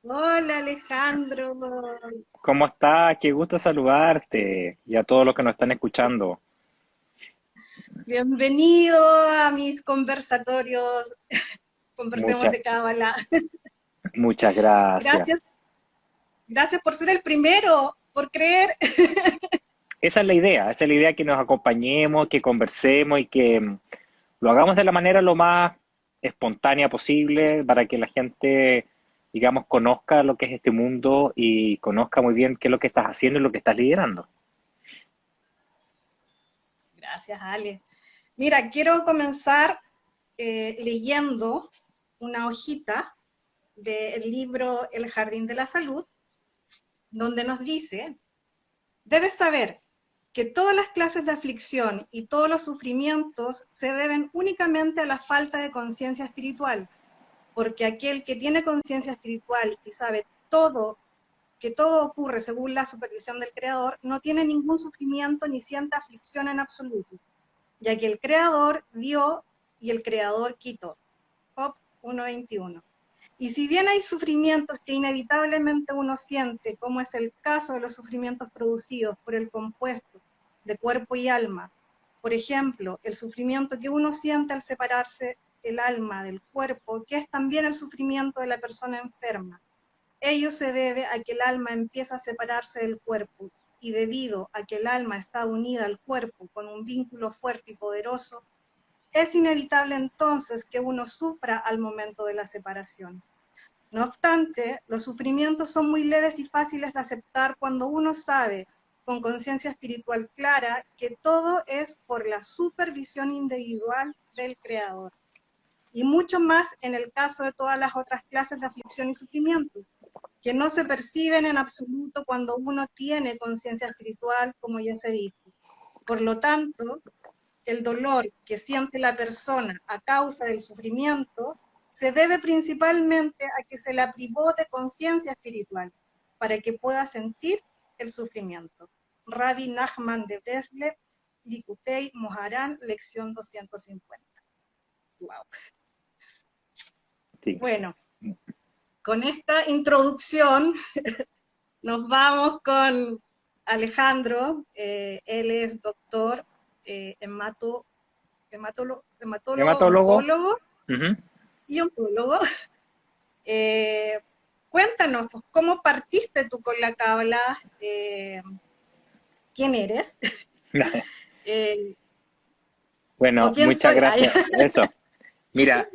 Hola Alejandro, ¿Cómo estás? Qué gusto saludarte y a todos los que nos están escuchando. bienvenido a mis conversatorios, conversemos Muchas, de cábala. muchas gracias. Gracias, gracias por ser el primero, por creer. Esa es la idea que nos acompañemos, que conversemos y que lo hagamos de la manera lo más espontánea posible para que la gente, digamos, conozca lo que es este mundo y conozca muy bien qué es lo que estás haciendo y lo que estás liderando. Gracias, Ale. Mira, quiero comenzar leyendo una hojita del libro El Jardín de la Salud, donde nos dice, debes saber que todas las clases de aflicción y todos los sufrimientos se deben únicamente a la falta de conciencia espiritual, porque aquel que tiene conciencia espiritual y sabe todo, que todo ocurre según la supervisión del Creador, no tiene ningún sufrimiento ni siente aflicción en absoluto, ya que el Creador dio y el Creador quitó. Job 1:21. Y si bien hay sufrimientos que inevitablemente uno siente, como es el caso de los sufrimientos producidos por el compuesto de cuerpo y alma, por ejemplo, el sufrimiento que uno siente al separarse el alma del cuerpo, que es también el sufrimiento de la persona enferma, ello se debe a que el alma empieza a separarse del cuerpo, y debido a que el alma está unida al cuerpo con un vínculo fuerte y poderoso, es inevitable entonces que uno sufra al momento de la separación. No obstante, los sufrimientos son muy leves y fáciles de aceptar cuando uno sabe, con conciencia espiritual clara, que todo es por la supervisión individual del Creador. Y mucho más en el caso de todas las otras clases de aflicción y sufrimiento, que no se perciben en absoluto cuando uno tiene conciencia espiritual, como ya se dijo. Por lo tanto, el dolor que siente la persona a causa del sufrimiento se debe principalmente a que se la privó de conciencia espiritual para que pueda sentir el sufrimiento. Rabbi Nachman de Breslev, Likutei Moharán, lección 250. Wow. Sí. Bueno, con esta introducción nos vamos con Alejandro. Él es doctor hematólogo, ¿Hematólogo? oncólogo Ujú. y oncólogo. Eh, Cuéntanos, pues, ¿cómo partiste tú con la cábala? ¿Quién eres? Eh, ¿O Bueno, quién muchas soy? Ay, gracias. Eso. Mira,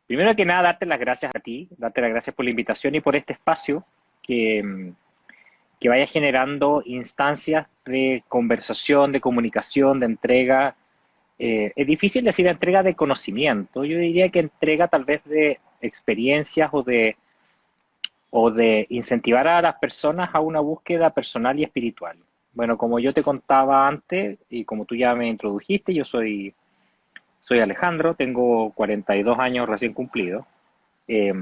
primero que nada, darte las gracias a ti, darte las gracias por la invitación y por este espacio que vaya generando instancias de conversación, de comunicación, de entrega. Es difícil decir entrega de conocimiento, yo diría que entrega tal vez de experiencias o de incentivar a las personas a una búsqueda personal y espiritual. Bueno, como yo te contaba antes y como tú ya me introdujiste, yo soy Alejandro, tengo 42 años recién cumplidos. Eh,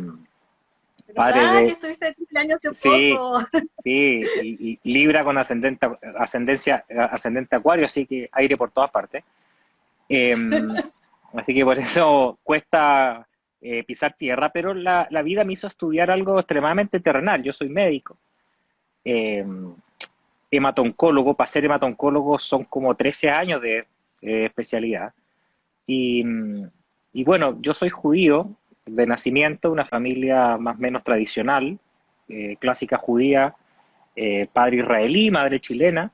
Padre ¿verdad que de, estuviste de cumpleaños hace sí, poco? sí, y Libra con ascendente Acuario, así que aire por todas partes. Eh, Así que por eso cuesta pisar tierra, pero la vida me hizo estudiar algo extremadamente terrenal. Yo soy médico, eh, hematoncólogo. Para ser hematoncólogo son como 13 años de especialidad. Y, y bueno, yo soy judío de nacimiento, una familia más o menos tradicional, clásica judía, padre israelí, madre chilena,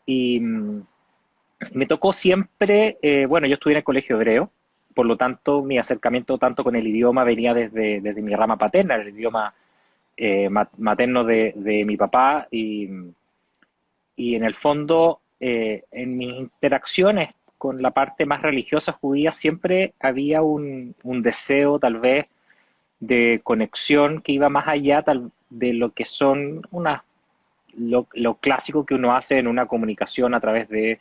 y me tocó siempre, bueno, yo estudié en el colegio hebreo, por lo tanto mi acercamiento tanto con el idioma venía desde mi rama paterna, el idioma materno de mi papá, y en el fondo en mis interacciones con la parte más religiosa judía siempre había un deseo tal vez de conexión que iba más allá de lo que son lo clásico que uno hace en una comunicación a través de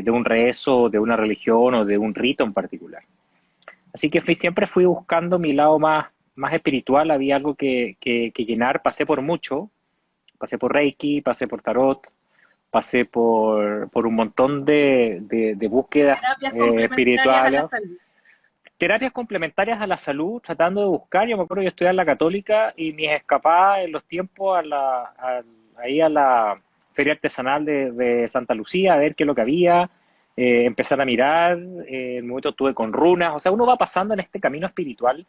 un rezo, de una religión o de un rito en particular. Así que siempre fui buscando mi lado más espiritual, había algo que llenar, pasé por mucho, pasé por Reiki, pasé por Tarot, pasé por un montón de búsquedas Terapias complementarias a la espirituales, salud. terapias complementarias a la salud, tratando de buscar. Yo me acuerdo, yo estudiaba en la Católica y mis escapadas en los tiempos ahí a la feria artesanal de Santa Lucía, a ver qué es lo que había, empezar a mirar, en un momento estuve con runas, o sea, uno va pasando en este camino espiritual,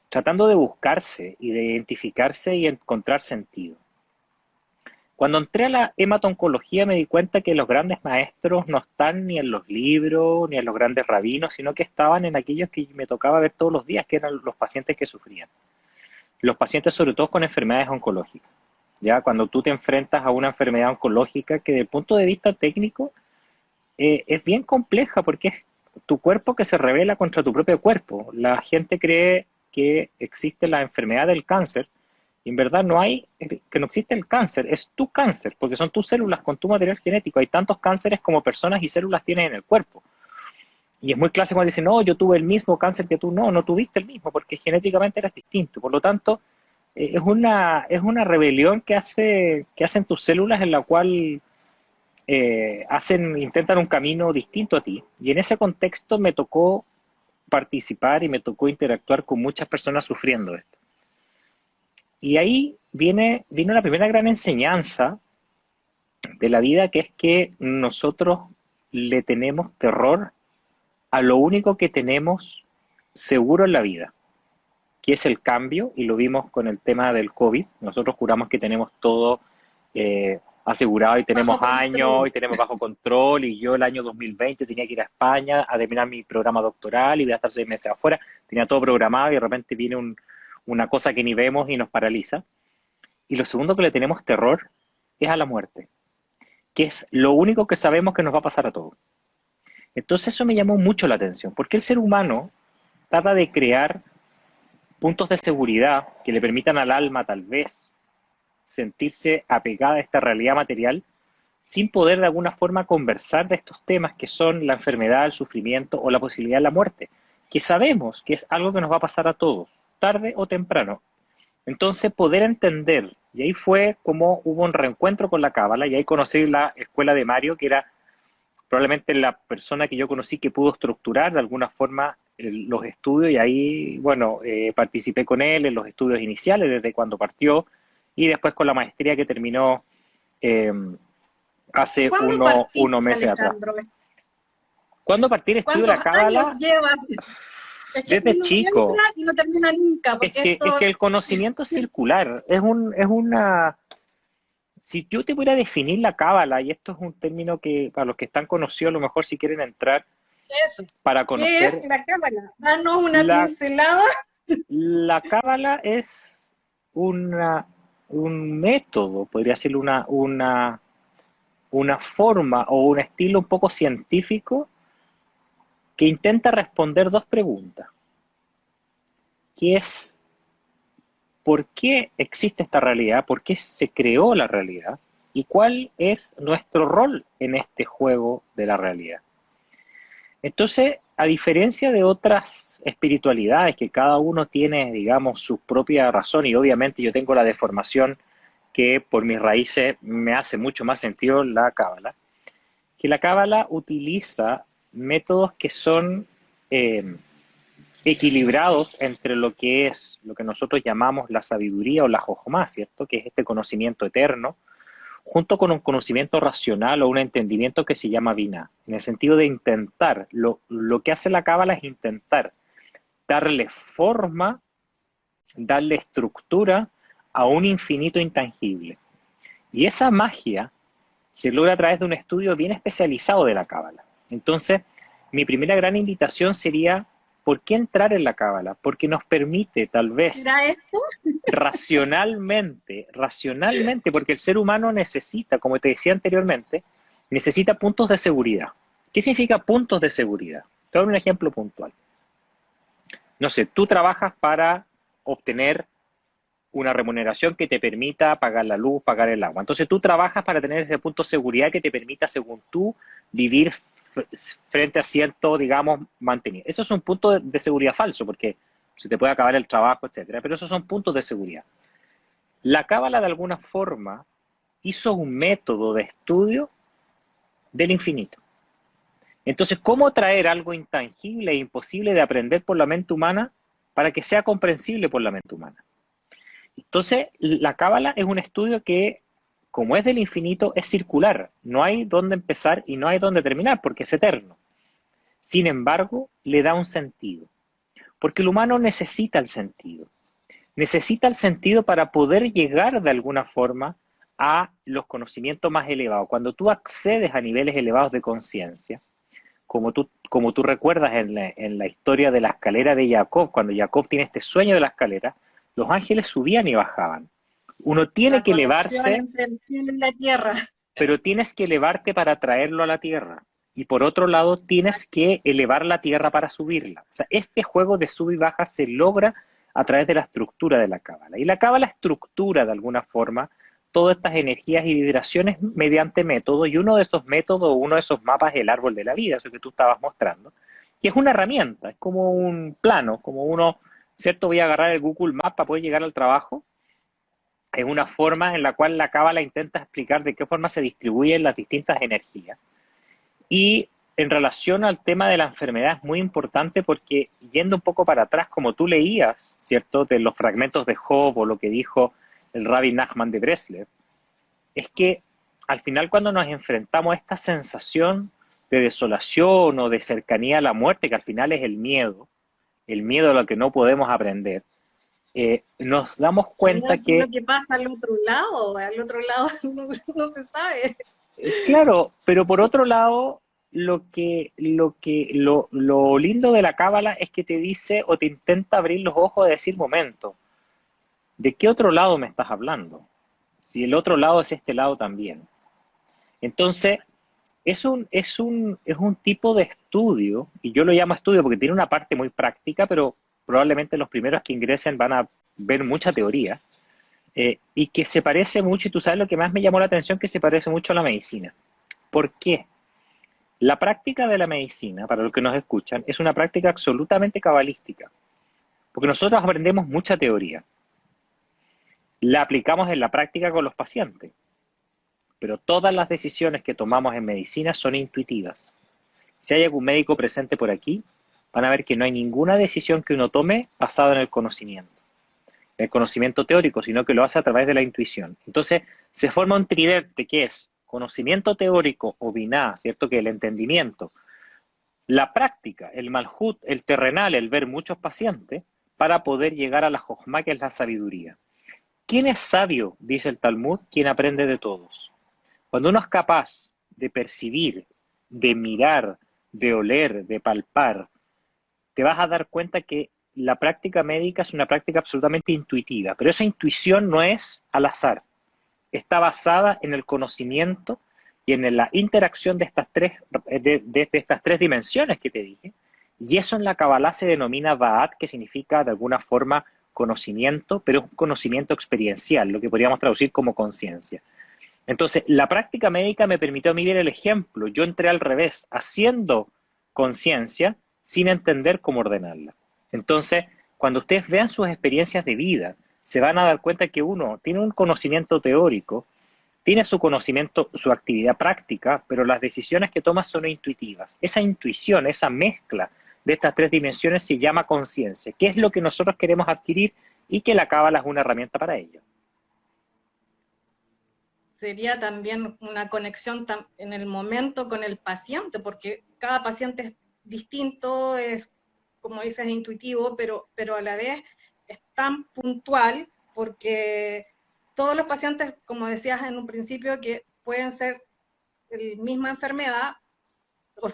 tratando de buscarse y de identificarse y encontrar sentido. Cuando entré a la hematoncología me di cuenta que los grandes maestros no están ni en los libros, ni en los grandes rabinos, sino que estaban en aquellos que me tocaba ver todos los días, que eran los pacientes que sufrían. Los pacientes sobre todo con enfermedades oncológicas. Ya cuando tú te enfrentas a una enfermedad oncológica que desde el punto de vista técnico es bien compleja porque es tu cuerpo que se revela contra tu propio cuerpo. La gente cree que existe la enfermedad del cáncer, y en verdad que no existe el cáncer, es tu cáncer, porque son tus células con tu material genético. Hay tantos cánceres como personas y células tienes en el cuerpo. Y es muy clásico cuando dicen, no, yo tuve el mismo cáncer que tú. No, no tuviste el mismo, porque genéticamente eres distinto. Por lo tanto, es una rebelión que hacen tus células en la cual intentan un camino distinto a ti. Y en ese contexto me tocó participar y me tocó interactuar con muchas personas sufriendo esto. Y ahí vino la primera gran enseñanza de la vida, que es que nosotros le tenemos terror a lo único que tenemos seguro en la vida, que es el cambio, y lo vimos con el tema del COVID. Nosotros juramos que tenemos todo asegurado y tenemos Bajo años control. y tenemos bajo control, y yo el año 2020 tenía que ir a España a terminar mi programa doctoral y voy a estar 6 meses afuera, tenía todo programado y de repente viene una cosa que ni vemos y nos paraliza. Y lo segundo que le tenemos terror es a la muerte, que es lo único que sabemos que nos va a pasar a todos. Entonces eso me llamó mucho la atención, porque el ser humano trata de crear puntos de seguridad que le permitan al alma tal vez sentirse apegada a esta realidad material, sin poder de alguna forma conversar de estos temas que son la enfermedad, el sufrimiento o la posibilidad de la muerte, que sabemos que es algo que nos va a pasar a todos, tarde o temprano. Entonces poder entender, y ahí fue como hubo un reencuentro con la Cábala, y ahí conocí la escuela de Mario, que era probablemente la persona que yo conocí que pudo estructurar de alguna forma los estudios, y ahí, bueno, participé con él en los estudios iniciales desde cuando partió, y después con la maestría que terminó eh, hace ¿Cuándo unos partiste, meses atrás. Alejandro? ¿Cuándo partí el estudio de ¿Cuántos la años Cábala? llevas? Es que Desde uno chico. entra y no termina nunca, Es porque que, es esto, que el conocimiento es circular, es una. Si yo te pudiera definir la cábala, y esto es un término que para los que están conocidos, a lo mejor si quieren entrar eso. para ¿Qué es conocer, la cábala? Danos una la, pincelada. la cábala es un método, podría ser una forma o un estilo un poco científico que intenta responder dos preguntas, que es ¿por qué existe esta realidad? ¿Por qué se creó la realidad? ¿Y cuál es nuestro rol en este juego de la realidad? Entonces, a diferencia de otras espiritualidades que cada uno tiene, digamos, su propia razón, y obviamente yo tengo la deformación que por mis raíces me hace mucho más sentido la cábala, que la cábala utiliza métodos que son eh, equilibrados entre lo que es lo que nosotros llamamos la sabiduría o la jojomá, ¿cierto? Que es este conocimiento eterno, junto con un conocimiento racional o un entendimiento que se llama Binah, en el sentido de intentar, lo que hace la cábala es intentar darle forma, darle estructura a un infinito intangible. Y esa magia se logra a través de un estudio bien especializado de la cábala. Entonces, mi primera gran invitación sería, ¿por qué entrar en la cábala? Porque nos permite tal vez ¿Será esto? racionalmente, porque el ser humano necesita, como te decía anteriormente, necesita puntos de seguridad. ¿Qué significa puntos de seguridad? Te doy un ejemplo puntual. No sé, tú trabajas para obtener una remuneración que te permita pagar la luz, pagar el agua. Entonces tú trabajas para tener ese punto de seguridad que te permita, según tú, vivir frente a cierto, digamos, mantenido. Eso es un punto de seguridad falso, porque se te puede acabar el trabajo, etcétera. Pero esos son puntos de seguridad. La Cábala, de alguna forma, hizo un método de estudio del infinito. Entonces, ¿cómo traer algo intangible e imposible de aprender por la mente humana para que sea comprensible por la mente humana? Entonces, la cábala es un estudio que, como es del infinito, es circular. No hay dónde empezar y no hay dónde terminar, porque es eterno. Sin embargo, le da un sentido, porque el humano necesita el sentido. Necesita el sentido para poder llegar de alguna forma a los conocimientos más elevados. Cuando tú accedes a niveles elevados de conciencia, como tú recuerdas en la historia de la escalera de Jacob, cuando Jacob tiene este sueño de la escalera, los ángeles subían y bajaban. Uno tiene La que conexión elevarse, entre el cielo y la tierra. pero tienes que elevarte para traerlo a la tierra. Y por otro lado, tienes que elevar la tierra para subirla. O sea, este juego de sub y baja se logra a través de la estructura de la cábala. Y la cábala estructura de alguna forma todas estas energías y vibraciones mediante métodos, y uno de esos métodos, uno de esos mapas es el árbol de la vida, eso que tú estabas mostrando, que es una herramienta, es como un plano, como uno, ¿cierto? Voy a agarrar el Google Maps para poder llegar al trabajo, es una forma en la cual la cábala intenta explicar de qué forma se distribuyen las distintas energías. Y en relación al tema de la enfermedad es muy importante porque yendo un poco para atrás, como tú leías, ¿cierto?, de los fragmentos de Job o lo que dijo el Rabbi Nachman de Breslev, es que al final cuando nos enfrentamos a esta sensación de desolación o de cercanía a la muerte, que al final es el miedo a lo que no podemos aprender, nos damos Mira cuenta qué es lo que, que pasa al otro lado no se sabe. claro, pero por otro lado, lo lindo de la cábala es que te dice o te intenta abrir los ojos de decir, momento, ¿de qué otro lado me estás hablando? Si el otro lado es este lado también. Entonces, es un tipo de estudio, y yo lo llamo estudio porque tiene una parte muy práctica, pero probablemente los primeros que ingresen van a ver mucha teoría, y que se parece mucho, y tú sabes lo que más me llamó la atención, que se parece mucho a la medicina. ¿Por qué? La práctica de la medicina, para los que nos escuchan, es una práctica absolutamente cabalística, porque nosotros aprendemos mucha teoría, la aplicamos en la práctica con los pacientes, pero todas las decisiones que tomamos en medicina son intuitivas. Si hay algún médico presente por aquí, van a ver que no hay ninguna decisión que uno tome basada en el conocimiento teórico, sino que lo hace a través de la intuición. Entonces, se forma un tridente que es conocimiento teórico o biná, ¿cierto? Que es el entendimiento, la práctica, el malhut, el terrenal, el ver muchos pacientes, para poder llegar a la jojma, que es la sabiduría. ¿Quién es sabio? Dice el Talmud, quien aprende de todos. Cuando uno es capaz de percibir, de mirar, de oler, de palpar, te vas a dar cuenta que la práctica médica es una práctica absolutamente intuitiva, pero esa intuición no es al azar, está basada en el conocimiento y en la interacción de estas tres dimensiones que te dije, y eso en la Kabbalah se denomina Ba'at, que significa de alguna forma conocimiento, pero es un conocimiento experiencial, lo que podríamos traducir como conciencia. Entonces, la práctica médica me permitió a mí ver el ejemplo. Yo entré al revés, haciendo conciencia sin entender cómo ordenarla. Entonces, cuando ustedes vean sus experiencias de vida, se van a dar cuenta que uno tiene un conocimiento teórico, tiene su conocimiento, su actividad práctica, pero las decisiones que toma son intuitivas. Esa intuición, esa mezcla de estas tres dimensiones se llama conciencia, que es lo que nosotros queremos adquirir y que la Cábala es una herramienta para ello. Sería también una conexión en el momento con el paciente, porque cada paciente es distinto, es, como dices, intuitivo, pero a la vez es tan puntual, porque todos los pacientes, como decías en un principio, que pueden ser la misma enfermedad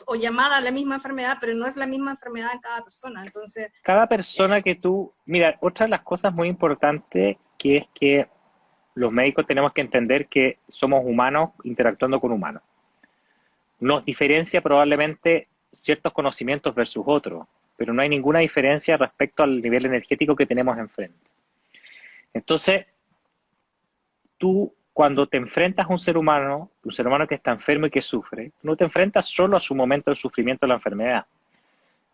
o llamada a la misma enfermedad, pero no es la misma enfermedad en cada persona. Entonces, Cada persona que tú, mira, otra de las cosas muy importantes que es que los médicos tenemos que entender que somos humanos interactuando con humanos. Nos diferencia probablemente ciertos conocimientos versus otros, pero no hay ninguna diferencia respecto al nivel energético que tenemos enfrente. Entonces, tú cuando te enfrentas a un ser humano que está enfermo y que sufre, no te enfrentas solo a su momento de sufrimiento de la enfermedad,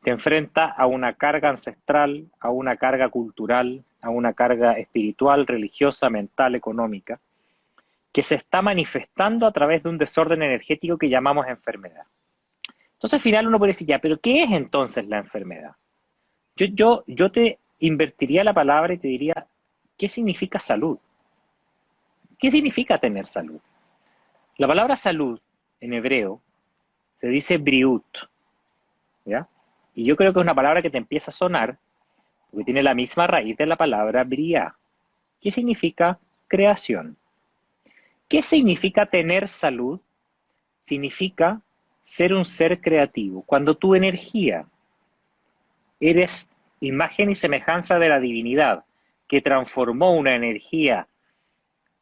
te enfrentas a una carga ancestral, a una carga cultural, a una carga espiritual, religiosa, mental, económica, que se está manifestando a través de un desorden energético que llamamos enfermedad. Entonces al final uno puede decir, ya, pero ¿qué es entonces la enfermedad? Yo te invertiría la palabra y te diría, ¿qué significa salud? ¿Qué significa tener salud? La palabra salud en hebreo se dice briut, ¿ya? Y yo creo que es una palabra que te empieza a sonar porque tiene la misma raíz de la palabra bria. ¿Qué significa creación? ¿Qué significa tener salud? Significa ser un ser creativo. Cuando tu energía eres imagen y semejanza de la divinidad, que transformó una energía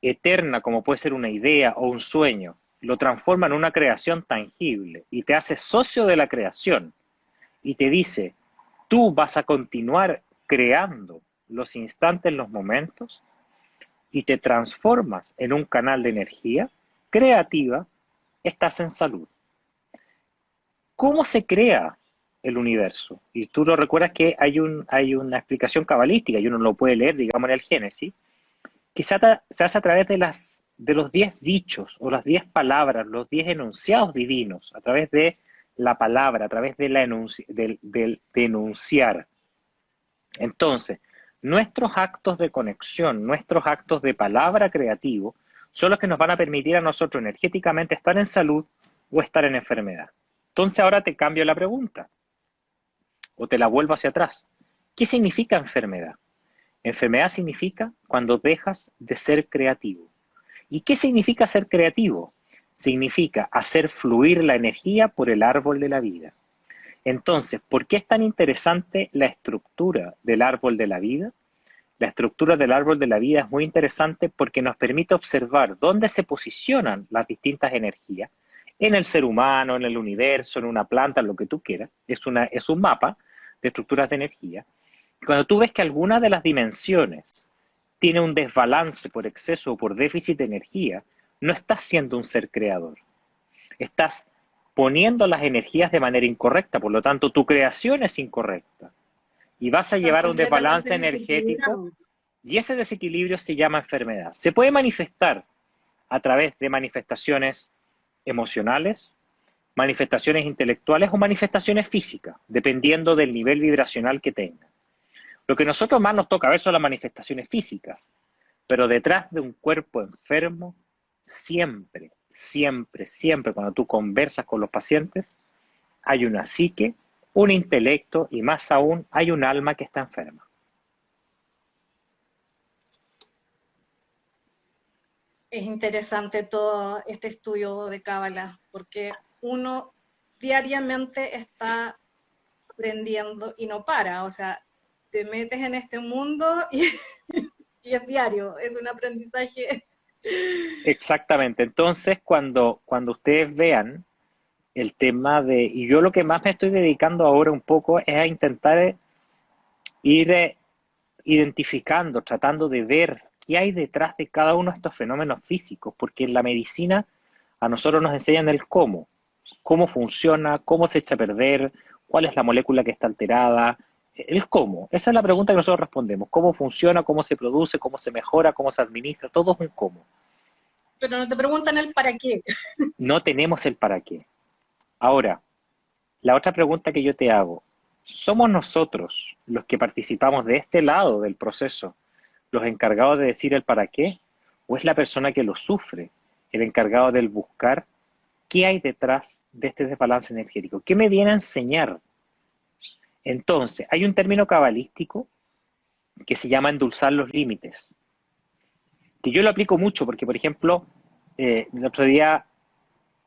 eterna como puede ser una idea o un sueño, lo transforma en una creación tangible y te hace socio de la creación y te dice, tú vas a continuar creando los instantes, los momentos y te transformas en un canal de energía creativa, estás en salud. ¿Cómo se crea el universo? Y tú lo recuerdas que hay una explicación cabalística y uno lo puede leer, digamos, en el Génesis, que se hace a través de los 10 dichos o las 10 palabras, los 10 enunciados divinos, a través de la palabra, a través de del enunciar. Entonces, nuestros actos de conexión, nuestros actos de palabra creativo, son los que nos van a permitir a nosotros energéticamente estar en salud o estar en enfermedad. Entonces ahora te cambio la pregunta o te la vuelvo hacia atrás. ¿Qué significa enfermedad? Enfermedad significa cuando dejas de ser creativo. ¿Y qué significa ser creativo? Significa hacer fluir la energía por el árbol de la vida. Entonces, ¿por qué es tan interesante la estructura del árbol de la vida? La estructura del árbol de la vida es muy interesante porque nos permite observar dónde se posicionan las distintas energías en el ser humano, en el universo, en una planta, en lo que tú quieras. Es un mapa de estructuras de energía. Cuando tú ves que alguna de las dimensiones tiene un desbalance por exceso o por déficit de energía, no estás siendo un ser creador. Estás poniendo las energías de manera incorrecta, por lo tanto tu creación es incorrecta. Y vas a Estás llevar a un desbalance completamente energético desequilibrado. y ese desequilibrio se llama enfermedad. Se puede manifestar a través de manifestaciones emocionales, manifestaciones intelectuales o manifestaciones físicas, dependiendo del nivel vibracional que tenga. Lo que a nosotros más nos toca ver son las manifestaciones físicas, pero detrás de un cuerpo enfermo, siempre, siempre, siempre cuando tú conversas con los pacientes, hay una psique, un intelecto y más aún hay un alma que está enferma. Es interesante todo este estudio de Cábala, porque uno diariamente está aprendiendo y no para, o sea, te metes en este mundo y es diario, es un aprendizaje. Exactamente. Entonces, cuando ustedes vean el tema de, y yo lo que más me estoy dedicando ahora un poco es a intentar ir identificando, tratando de ver qué hay detrás de cada uno de estos fenómenos físicos, porque en la medicina a nosotros nos enseñan el cómo funciona, cómo se echa a perder, cuál es la molécula que está alterada, el cómo. Esa es la pregunta que nosotros respondemos, cómo funciona, cómo se produce, cómo se mejora, cómo se administra, todo es un cómo. Pero no te preguntan el para qué. No tenemos el para qué. Ahora, la otra pregunta que yo te hago, ¿somos nosotros los que participamos de este lado del proceso los encargados de decir el para qué? ¿O es la persona que lo sufre el encargado del buscar qué hay detrás de este desbalance energético? ¿Qué me viene a enseñar? Entonces, hay un término cabalístico que se llama endulzar los límites, que yo lo aplico mucho porque, por ejemplo, el otro día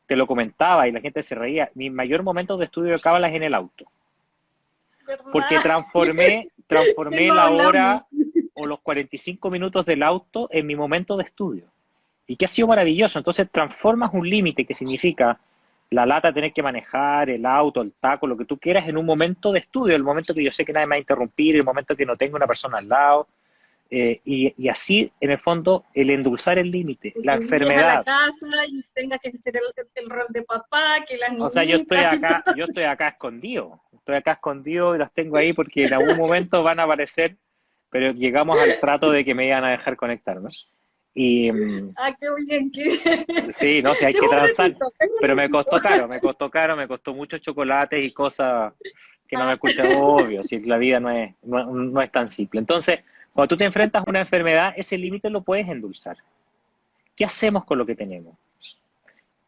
te lo comentaba y la gente se reía, mi mayor momento de estudio de cábala es en el auto, porque ¿Verdad? transformé Lo la hablamos. hora o los 45 minutos del auto en mi momento de estudio. Y que ha sido maravilloso. Entonces transformas un límite que significa la lata tener que manejar, el auto, el taco, lo que tú quieras, en un momento de estudio, el momento que yo sé que nadie me va a interrumpir, el momento que no tengo una persona al lado. Y así, en el fondo, el endulzar el límite, la Que llegues a la enfermedad. casa y tengas que hacer el rol de papá, que las O sea, niñitas y todo. yo estoy acá escondido y las tengo ahí porque en algún momento van a aparecer, pero llegamos al trato de que me iban a dejar conectarme. Y Ah, qué bien, qué... sí, no, sí hay Sí, que un transar, ratito, es un pero ratito. me costó muchos chocolates y cosas que no me Ah, escuchan, obvio, si la vida no es tan simple. Entonces, cuando tú te enfrentas a una enfermedad, ese límite lo puedes endulzar. ¿Qué hacemos con lo que tenemos?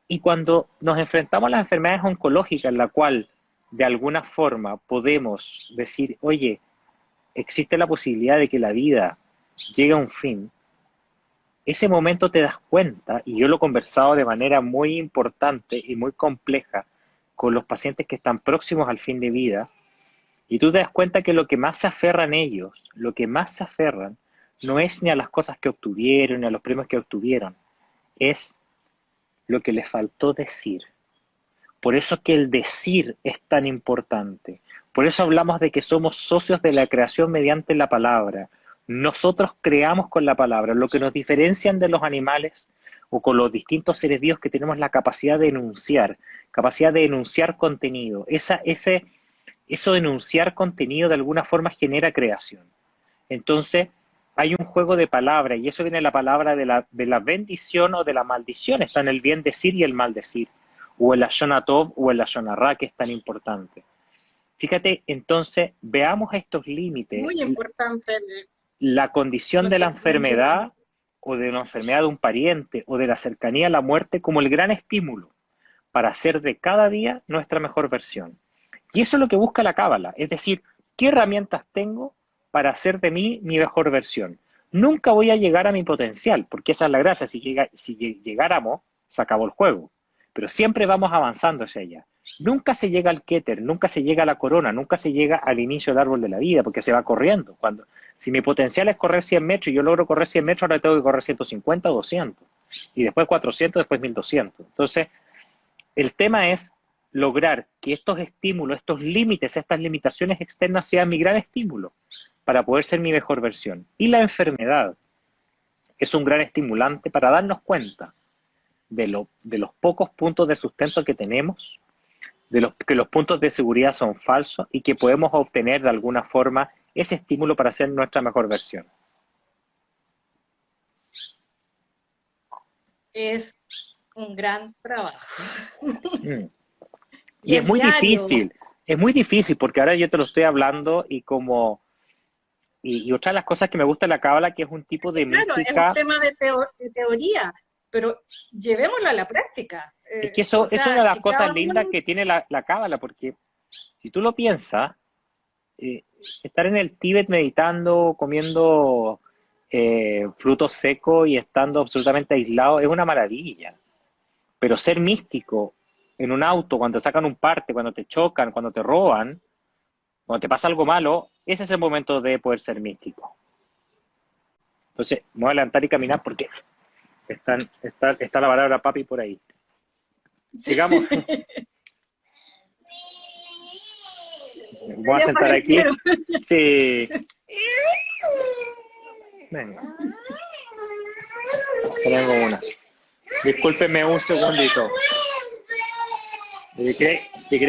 Y cuando nos enfrentamos a las enfermedades oncológicas, en la cual de alguna forma podemos decir, oye, existe la posibilidad de que la vida llegue a un fin, ese momento te das cuenta, y yo lo he conversado de manera muy importante y muy compleja con los pacientes que están próximos al fin de vida, y tú te das cuenta que lo que más se aferran ellos, lo que más se aferran, no es ni a las cosas que obtuvieron, ni a los premios que obtuvieron, es lo que les faltó decir. Por eso que el decir es tan importante. Por eso hablamos de que somos socios de la creación mediante la palabra. Nosotros creamos con la palabra. Lo que nos diferencian de los animales o con los distintos seres vivos que tenemos la capacidad de enunciar contenido. Eso de enunciar contenido de alguna forma genera creación. Entonces, hay un juego de palabras y eso viene de la palabra de la bendición o de la maldición. Está en el bien decir y el mal decir, o el lashon tov o el lashon hara, que es tan importante. Fíjate, entonces, veamos estos límites, muy importante la condición lo de que la estás mencionando. enfermedad o de la enfermedad de un pariente o de la cercanía a la muerte como el gran estímulo para hacer de cada día nuestra mejor versión. Y eso es lo que busca la cábala, es decir, ¿qué herramientas tengo para hacer de mí mi mejor versión? Nunca voy a llegar a mi potencial, porque esa es la gracia, si llegáramos, se acabó el juego, pero siempre vamos avanzando hacia allá. Nunca se llega al Keter, nunca se llega a la corona, nunca se llega al inicio del árbol de la vida, porque se va corriendo. Si mi potencial es correr 100 metros y yo logro correr 100 metros, ahora tengo que correr 150 o 200, y después 400, después 1200. Entonces, el tema es lograr que estos estímulos, estos límites, estas limitaciones externas sean mi gran estímulo para poder ser mi mejor versión. Y la enfermedad es un gran estimulante para darnos cuenta de los pocos puntos de sustento que tenemos, que los puntos de seguridad son falsos y que podemos obtener de alguna forma ese estímulo para ser nuestra mejor versión. Es un gran trabajo. Mm. Y Y es diario. es muy difícil porque ahora yo te lo estoy hablando y otra de las cosas que me gusta de la cábala que es un tipo de Claro, es un mística. tema de teoría, pero llevémoslo a la práctica. Es que O eso es una sea, de las que cosas cada lindas uno, que tiene la cábala, porque si tú lo piensas, eh, estar en el Tíbet meditando, comiendo frutos secos y estando absolutamente aislado es una maravilla. Pero ser místico en un auto, cuando te sacan un parte, cuando te chocan, cuando te roban, cuando te pasa algo malo, ese es el momento de poder ser místico. Entonces, me voy a levantar y caminar porque está la palabra papi por ahí. Sigamos. Voy a ella sentar aquí. aparecieron. Sí. Venga, tengo una. Discúlpeme un segundito. ¿Cree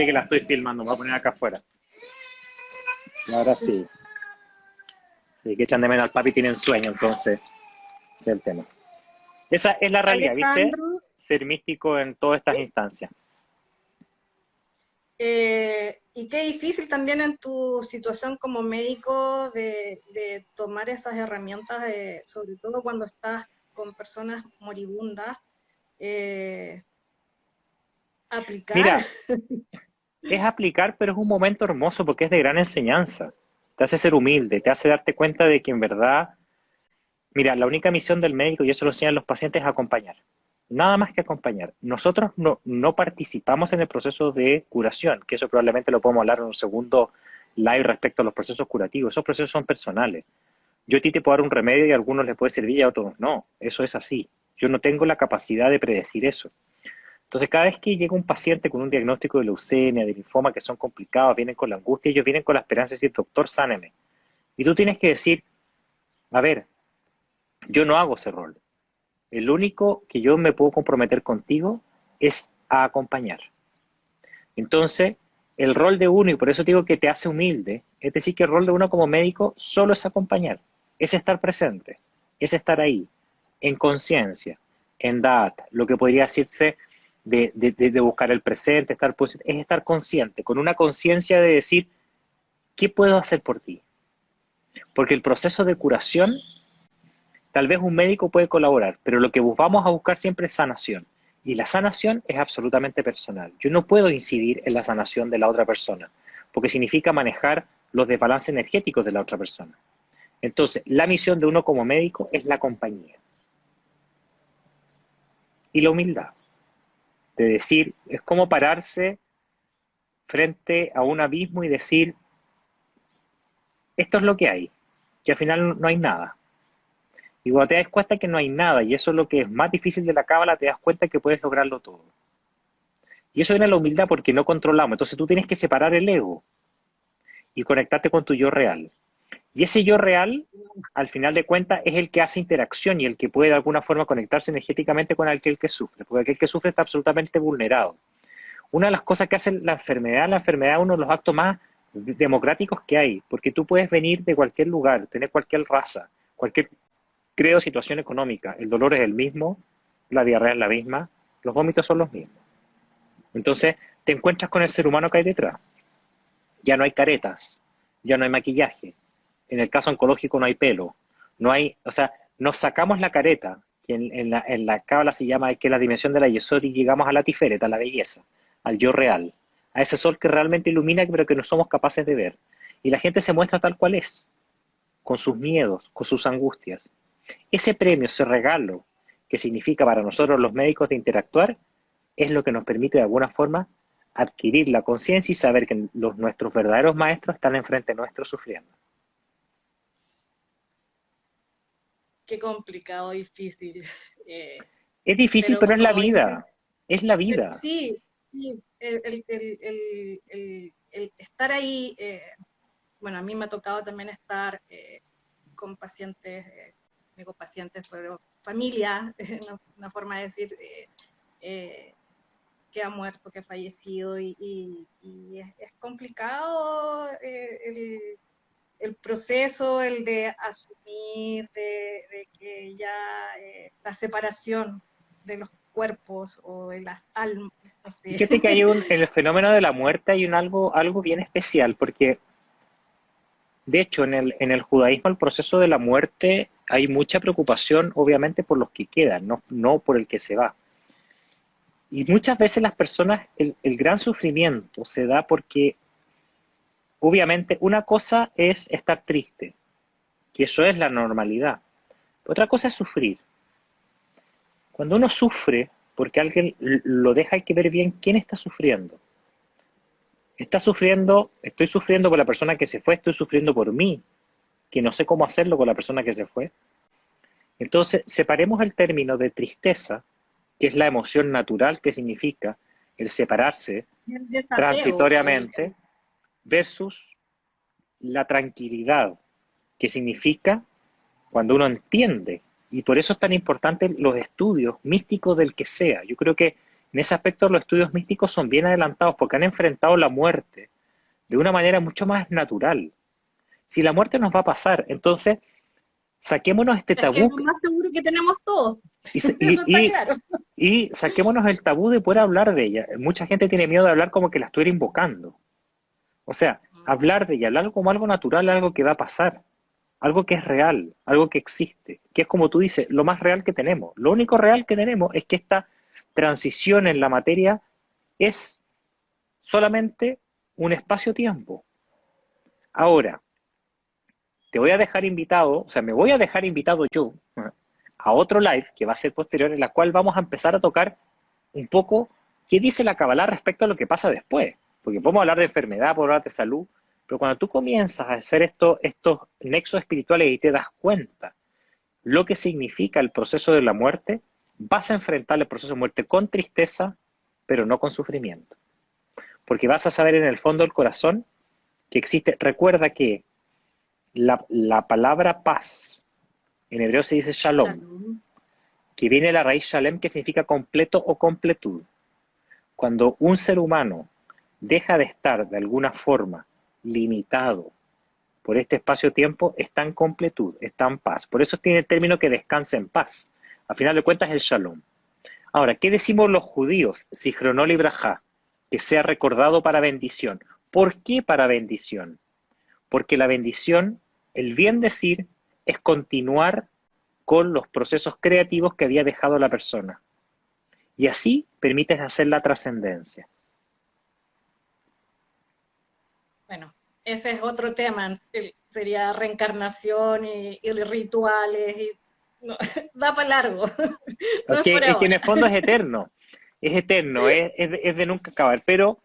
que la estoy filmando? Me voy a poner acá afuera. Y ahora sí. Sí, que echan de menos al papi, tienen sueño, entonces, ese es el tema. Esa es la realidad, ¿viste? Alejandro, Ser místico en todas estas instancias. y qué difícil también en tu situación como médico de tomar esas herramientas, sobre todo cuando estás con personas moribundas, eh, aplicar. Mira, es aplicar, pero es un momento hermoso porque es de gran enseñanza. Te hace ser humilde, te hace darte cuenta de que en verdad, mira, la única misión del médico, y eso lo enseñan los pacientes, es acompañar. Nada más que acompañar. Nosotros no participamos en el proceso de curación, que eso probablemente lo podemos hablar en un segundo live respecto a los procesos curativos. Esos procesos son personales. Yo a ti te puedo dar un remedio y a algunos les puede servir y a otros no. Eso es así. Yo no tengo la capacidad de predecir eso. Entonces, cada vez que llega un paciente con un diagnóstico de leucemia, de linfoma, que son complicados, vienen con la angustia, ellos vienen con la esperanza de decir, doctor, sáneme. Y tú tienes que decir, a ver, yo no hago ese rol. El único que yo me puedo comprometer contigo es a acompañar. Entonces, el rol de uno, y por eso digo que te hace humilde, es decir, que el rol de uno como médico solo es acompañar, es estar presente, es estar ahí. en conciencia, en data, lo que podría decirse de buscar el presente, es estar consciente, con una conciencia de decir, ¿qué puedo hacer por ti? Porque el proceso de curación, tal vez un médico puede colaborar, pero lo que vamos a buscar siempre es sanación. Y la sanación es absolutamente personal. Yo no puedo incidir en la sanación de la otra persona, porque significa manejar los desbalances energéticos de la otra persona. Entonces, la misión de uno como médico es la compañía. Y la humildad. De decir, es como pararse frente a un abismo y decir, esto es lo que hay, que al final no hay nada. Y cuando te das cuenta que no hay nada, y eso es lo que es más difícil de la cábala, te das cuenta que puedes lograrlo todo. Y eso viene a la humildad porque no controlamos. Entonces tú tienes que separar el ego y conectarte con tu yo real. Y ese yo real, al final de cuentas, es el que hace interacción y el que puede de alguna forma conectarse energéticamente con aquel que sufre, porque aquel que sufre está absolutamente vulnerado. Una de las cosas que hace la enfermedad es uno de los actos más democráticos que hay, porque tú puedes venir de cualquier lugar, tener cualquier raza, cualquier creo situación económica, el dolor es el mismo, la diarrea es la misma, los vómitos son los mismos. Entonces te encuentras con el ser humano que hay detrás. Ya no hay caretas, ya no hay maquillaje. En el caso oncológico no hay pelo, no hay, o sea, nos sacamos la careta, que en la cábala se llama que es la dimensión de la yesod y llegamos a la tiferet, a la belleza, al yo real, a ese sol que realmente ilumina pero que no somos capaces de ver. Y la gente se muestra tal cual es, con sus miedos, con sus angustias. Ese premio, ese regalo que significa para nosotros los médicos de interactuar, es lo que nos permite de alguna forma adquirir la conciencia y saber que nuestros verdaderos maestros están enfrente nuestro sufriendo. Qué complicado, difícil. Es difícil, Pero pero es la como dicen, vida. Es la vida. sí, sí, el estar ahí, bueno, a mí me ha tocado también estar con pacientes, digo pacientes, pero familia, una forma de decir, que ha muerto, que ha fallecido, y es complicado el proceso, el de asumir, de que ya la separación de los cuerpos o de las almas, no sé. Fíjate que en el fenómeno de la muerte hay algo bien especial, porque de hecho en el judaísmo el proceso de la muerte hay mucha preocupación obviamente por los que quedan, no por el que se va. Y muchas veces las personas, el gran sufrimiento se da porque obviamente una cosa es estar triste, que eso es la normalidad. Otra cosa es sufrir. Cuando uno sufre porque alguien lo deja, hay que ver bien quién está sufriendo. Estoy sufriendo por la persona que se fue, estoy sufriendo por mí, que no sé cómo hacerlo con la persona que se fue. Entonces, separemos el término de tristeza, que es la emoción natural que significa el separarse El desapego, transitoriamente, versus la tranquilidad, que significa cuando uno entiende. Y por eso es tan importante los estudios místicos del que sea. Yo creo que en ese aspecto los estudios místicos son bien adelantados porque han enfrentado la muerte de una manera mucho más natural. Si la muerte nos va a pasar, entonces saquémonos este es que es tabú lo más seguro que tenemos todos, y, eso está claro. y saquémonos el tabú de poder hablar de ella. Mucha gente tiene miedo de hablar como que la estuviera invocando. O sea, hablar de ella, hablar como algo natural, algo que va a pasar, algo que es real, algo que existe, que es como tú dices, lo más real que tenemos. Lo único real que tenemos es que esta transición en la materia es solamente un espacio-tiempo. Ahora, te voy a dejar invitado, o sea, me voy a dejar invitado yo a otro live que va a ser posterior, en la cual vamos a empezar a tocar un poco qué dice la Kabbalah respecto a lo que pasa después. Porque podemos hablar de enfermedad, podemos hablar de salud, pero cuando tú comienzas a hacer estos nexos espirituales y te das cuenta lo que significa el proceso de la muerte, vas a enfrentar el proceso de muerte con tristeza, pero no con sufrimiento. Porque vas a saber en el fondo del corazón que existe, recuerda que la palabra paz, en hebreo se dice shalom, Shalom. que viene de la raíz shalem, que significa completo o completud. Cuando un ser humano deja de estar de alguna forma limitado por este espacio-tiempo, está en completud, está en paz. Por eso tiene el término que descansa en paz. Al final de cuentas, el shalom. Ahora, ¿qué decimos los judíos? Zichronol y brajá, que sea recordado para bendición. ¿Por qué para bendición? Porque la bendición, el bien decir, es continuar con los procesos creativos que había dejado la persona. Y así permites hacer la trascendencia. Bueno, ese es otro tema, sería reencarnación y rituales, y no, da para largo, no es por Es que en ahora. el fondo es eterno, es de nunca acabar, pero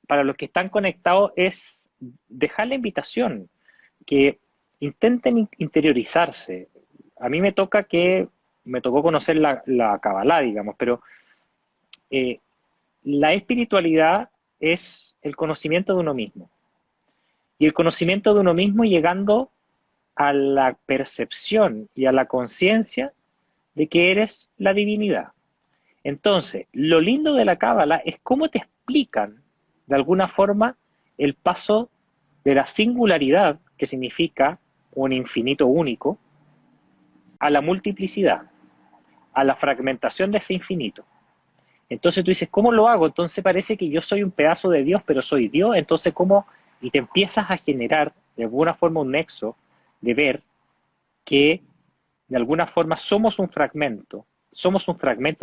para los que están conectados es dejar la invitación, que intenten interiorizarse. A mí me tocó conocer la Kabbalah, digamos, pero eh, la espiritualidad es el conocimiento de uno mismo. Y el conocimiento de uno mismo llegando a la percepción y a la conciencia de que eres la divinidad. Entonces, lo lindo de la Cábala es cómo te explican, de alguna forma, el paso de la singularidad, que significa un infinito único, a la multiplicidad, a la fragmentación de ese infinito. Entonces tú dices, ¿cómo lo hago? Entonces parece que yo soy un pedazo de Dios, pero soy Dios. Entonces, ¿cómo? Y te empiezas a generar de alguna forma un nexo de ver que de alguna forma somos un fragmento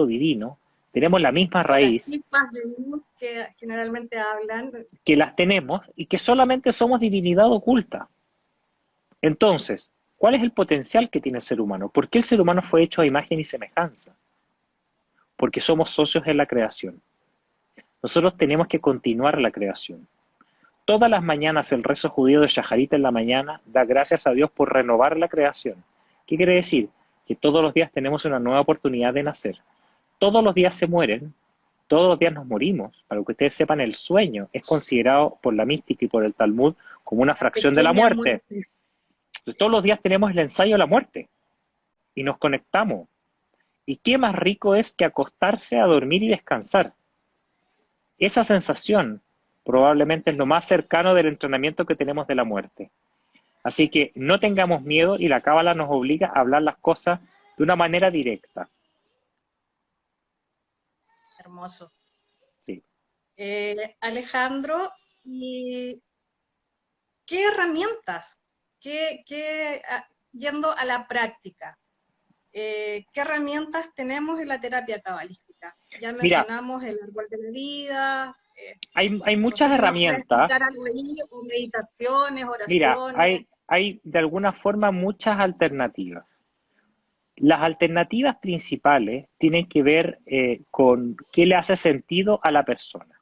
divino, tenemos la misma Como las raíz, chispas de luz que generalmente hablan. que las tenemos y que solamente somos divinidad oculta. Entonces, ¿cuál es el potencial que tiene el ser humano? ¿Por qué el ser humano fue hecho a imagen y semejanza? Porque somos socios en la creación. Nosotros tenemos que continuar la creación. Todas las mañanas el rezo judío de Shaharit en la mañana da gracias a Dios por renovar la creación. ¿Qué quiere decir? Que todos los días tenemos una nueva oportunidad de nacer. Todos los días se mueren, todos los días nos morimos. Para que ustedes sepan, el sueño es considerado por la mística y por el Talmud como una fracción de la Pequeña muerte. muerte. Entonces, todos los días tenemos el ensayo de la muerte y nos conectamos. ¿Y qué más rico es que acostarse a dormir y descansar? Esa sensación probablemente es lo más cercano del entrenamiento que tenemos de la muerte. Así que no tengamos miedo y la Cábala nos obliga a hablar las cosas de una manera directa. Hermoso. Sí. Alejandro, ¿y qué herramientas? Yendo a la práctica, ¿qué herramientas tenemos en la terapia cabalística? Ya Mira, mencionamos el árbol de la vida, hay no sé muchas si nos puedes herramientas. explicar algo ahí, o meditaciones, Mira, oraciones. hay de alguna forma muchas alternativas. Las alternativas principales tienen que ver con qué le hace sentido a la persona,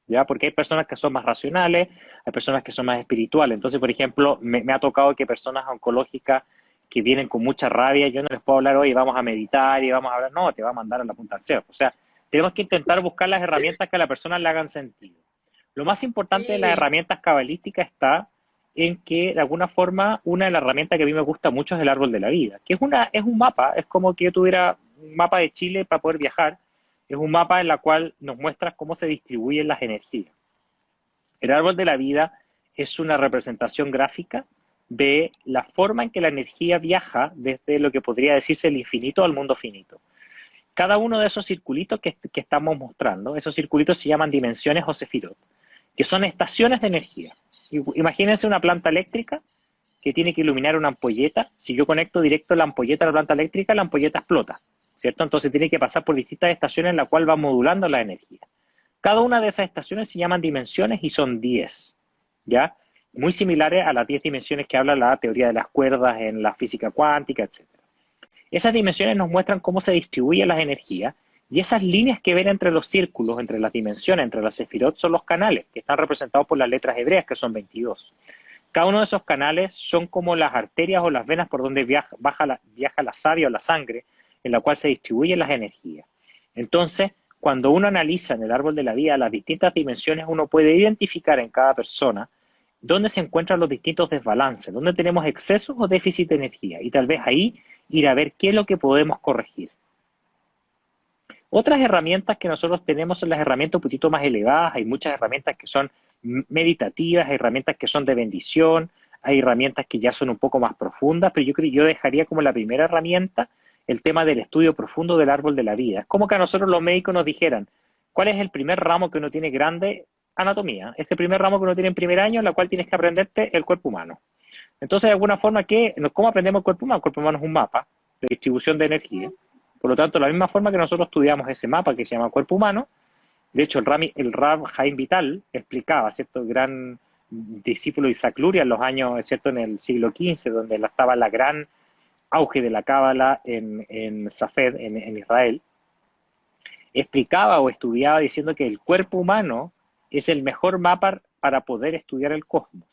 ¿ya? Porque hay personas que son más racionales, hay personas que son más espirituales. Entonces, por ejemplo, me ha tocado que personas oncológicas que vienen con mucha rabia, yo no les puedo hablar hoy, vamos a meditar y vamos a hablar, no, te va a mandar a la punta al cerro. O sea, tenemos que intentar buscar las herramientas que a la persona le hagan sentido. Lo más importante de las Sí, herramientas cabalísticas está en que, de alguna forma, una de las herramientas que a mí me gusta mucho es el árbol de la vida, que es un mapa, es como que yo tuviera un mapa de Chile para poder viajar, es un mapa en el cual nos muestra cómo se distribuyen las energías. El árbol de la vida es una representación gráfica de la forma en que la energía viaja desde lo que podría decirse el infinito al mundo finito. Cada uno de esos circulitos que estamos mostrando, esos circulitos se llaman dimensiones o sefirot, que son estaciones de energía. Imagínense una planta eléctrica que tiene que iluminar una ampolleta. Si yo conecto directo la ampolleta a la planta eléctrica, la ampolleta explota, ¿cierto? Entonces tiene que pasar por distintas estaciones en las cuales va modulando la energía. Cada una de esas estaciones se llaman dimensiones y son 10, ¿ya? Muy similares a las 10 dimensiones que habla la teoría de las cuerdas en la física cuántica, etcétera. Esas dimensiones nos muestran cómo se distribuyen las energías y esas líneas que ven entre los círculos, entre las dimensiones, entre las sefirot, son los canales, que están representados por las letras hebreas, que son 22. Cada uno de esos canales son como las arterias o las venas por donde viaja la savia o la sangre, en la cual se distribuyen las energías. Entonces, cuando uno analiza en el árbol de la vida las distintas dimensiones, uno puede identificar en cada persona dónde se encuentran los distintos desbalances, dónde tenemos exceso o déficit de energía, y tal vez ahí ir a ver qué es lo que podemos corregir. Otras herramientas que nosotros tenemos son las herramientas un poquito más elevadas. Hay muchas herramientas que son meditativas, hay herramientas que son de bendición, hay herramientas que ya son un poco más profundas, pero yo dejaría como la primera herramienta el tema del estudio profundo del árbol de la vida. Es como que a nosotros los médicos nos dijeran, ¿cuál es el primer ramo que uno tiene grande? Anatomía. Ese primer ramo que uno tiene en primer año, en la cual tienes que aprenderte el cuerpo humano. Entonces, de alguna forma, ¿cómo aprendemos el cuerpo humano? El cuerpo humano es un mapa de distribución de energía. Por lo tanto, de la misma forma que nosotros estudiamos ese mapa que se llama cuerpo humano, de hecho, el Rab Chaim Vital explicaba, ¿cierto? El gran discípulo de Isaac Luria en los años, ¿cierto? En el siglo XV, donde estaba la gran auge de la Cábala en Safed, en Israel, explicaba o estudiaba diciendo que el cuerpo humano es el mejor mapa para poder estudiar el cosmos.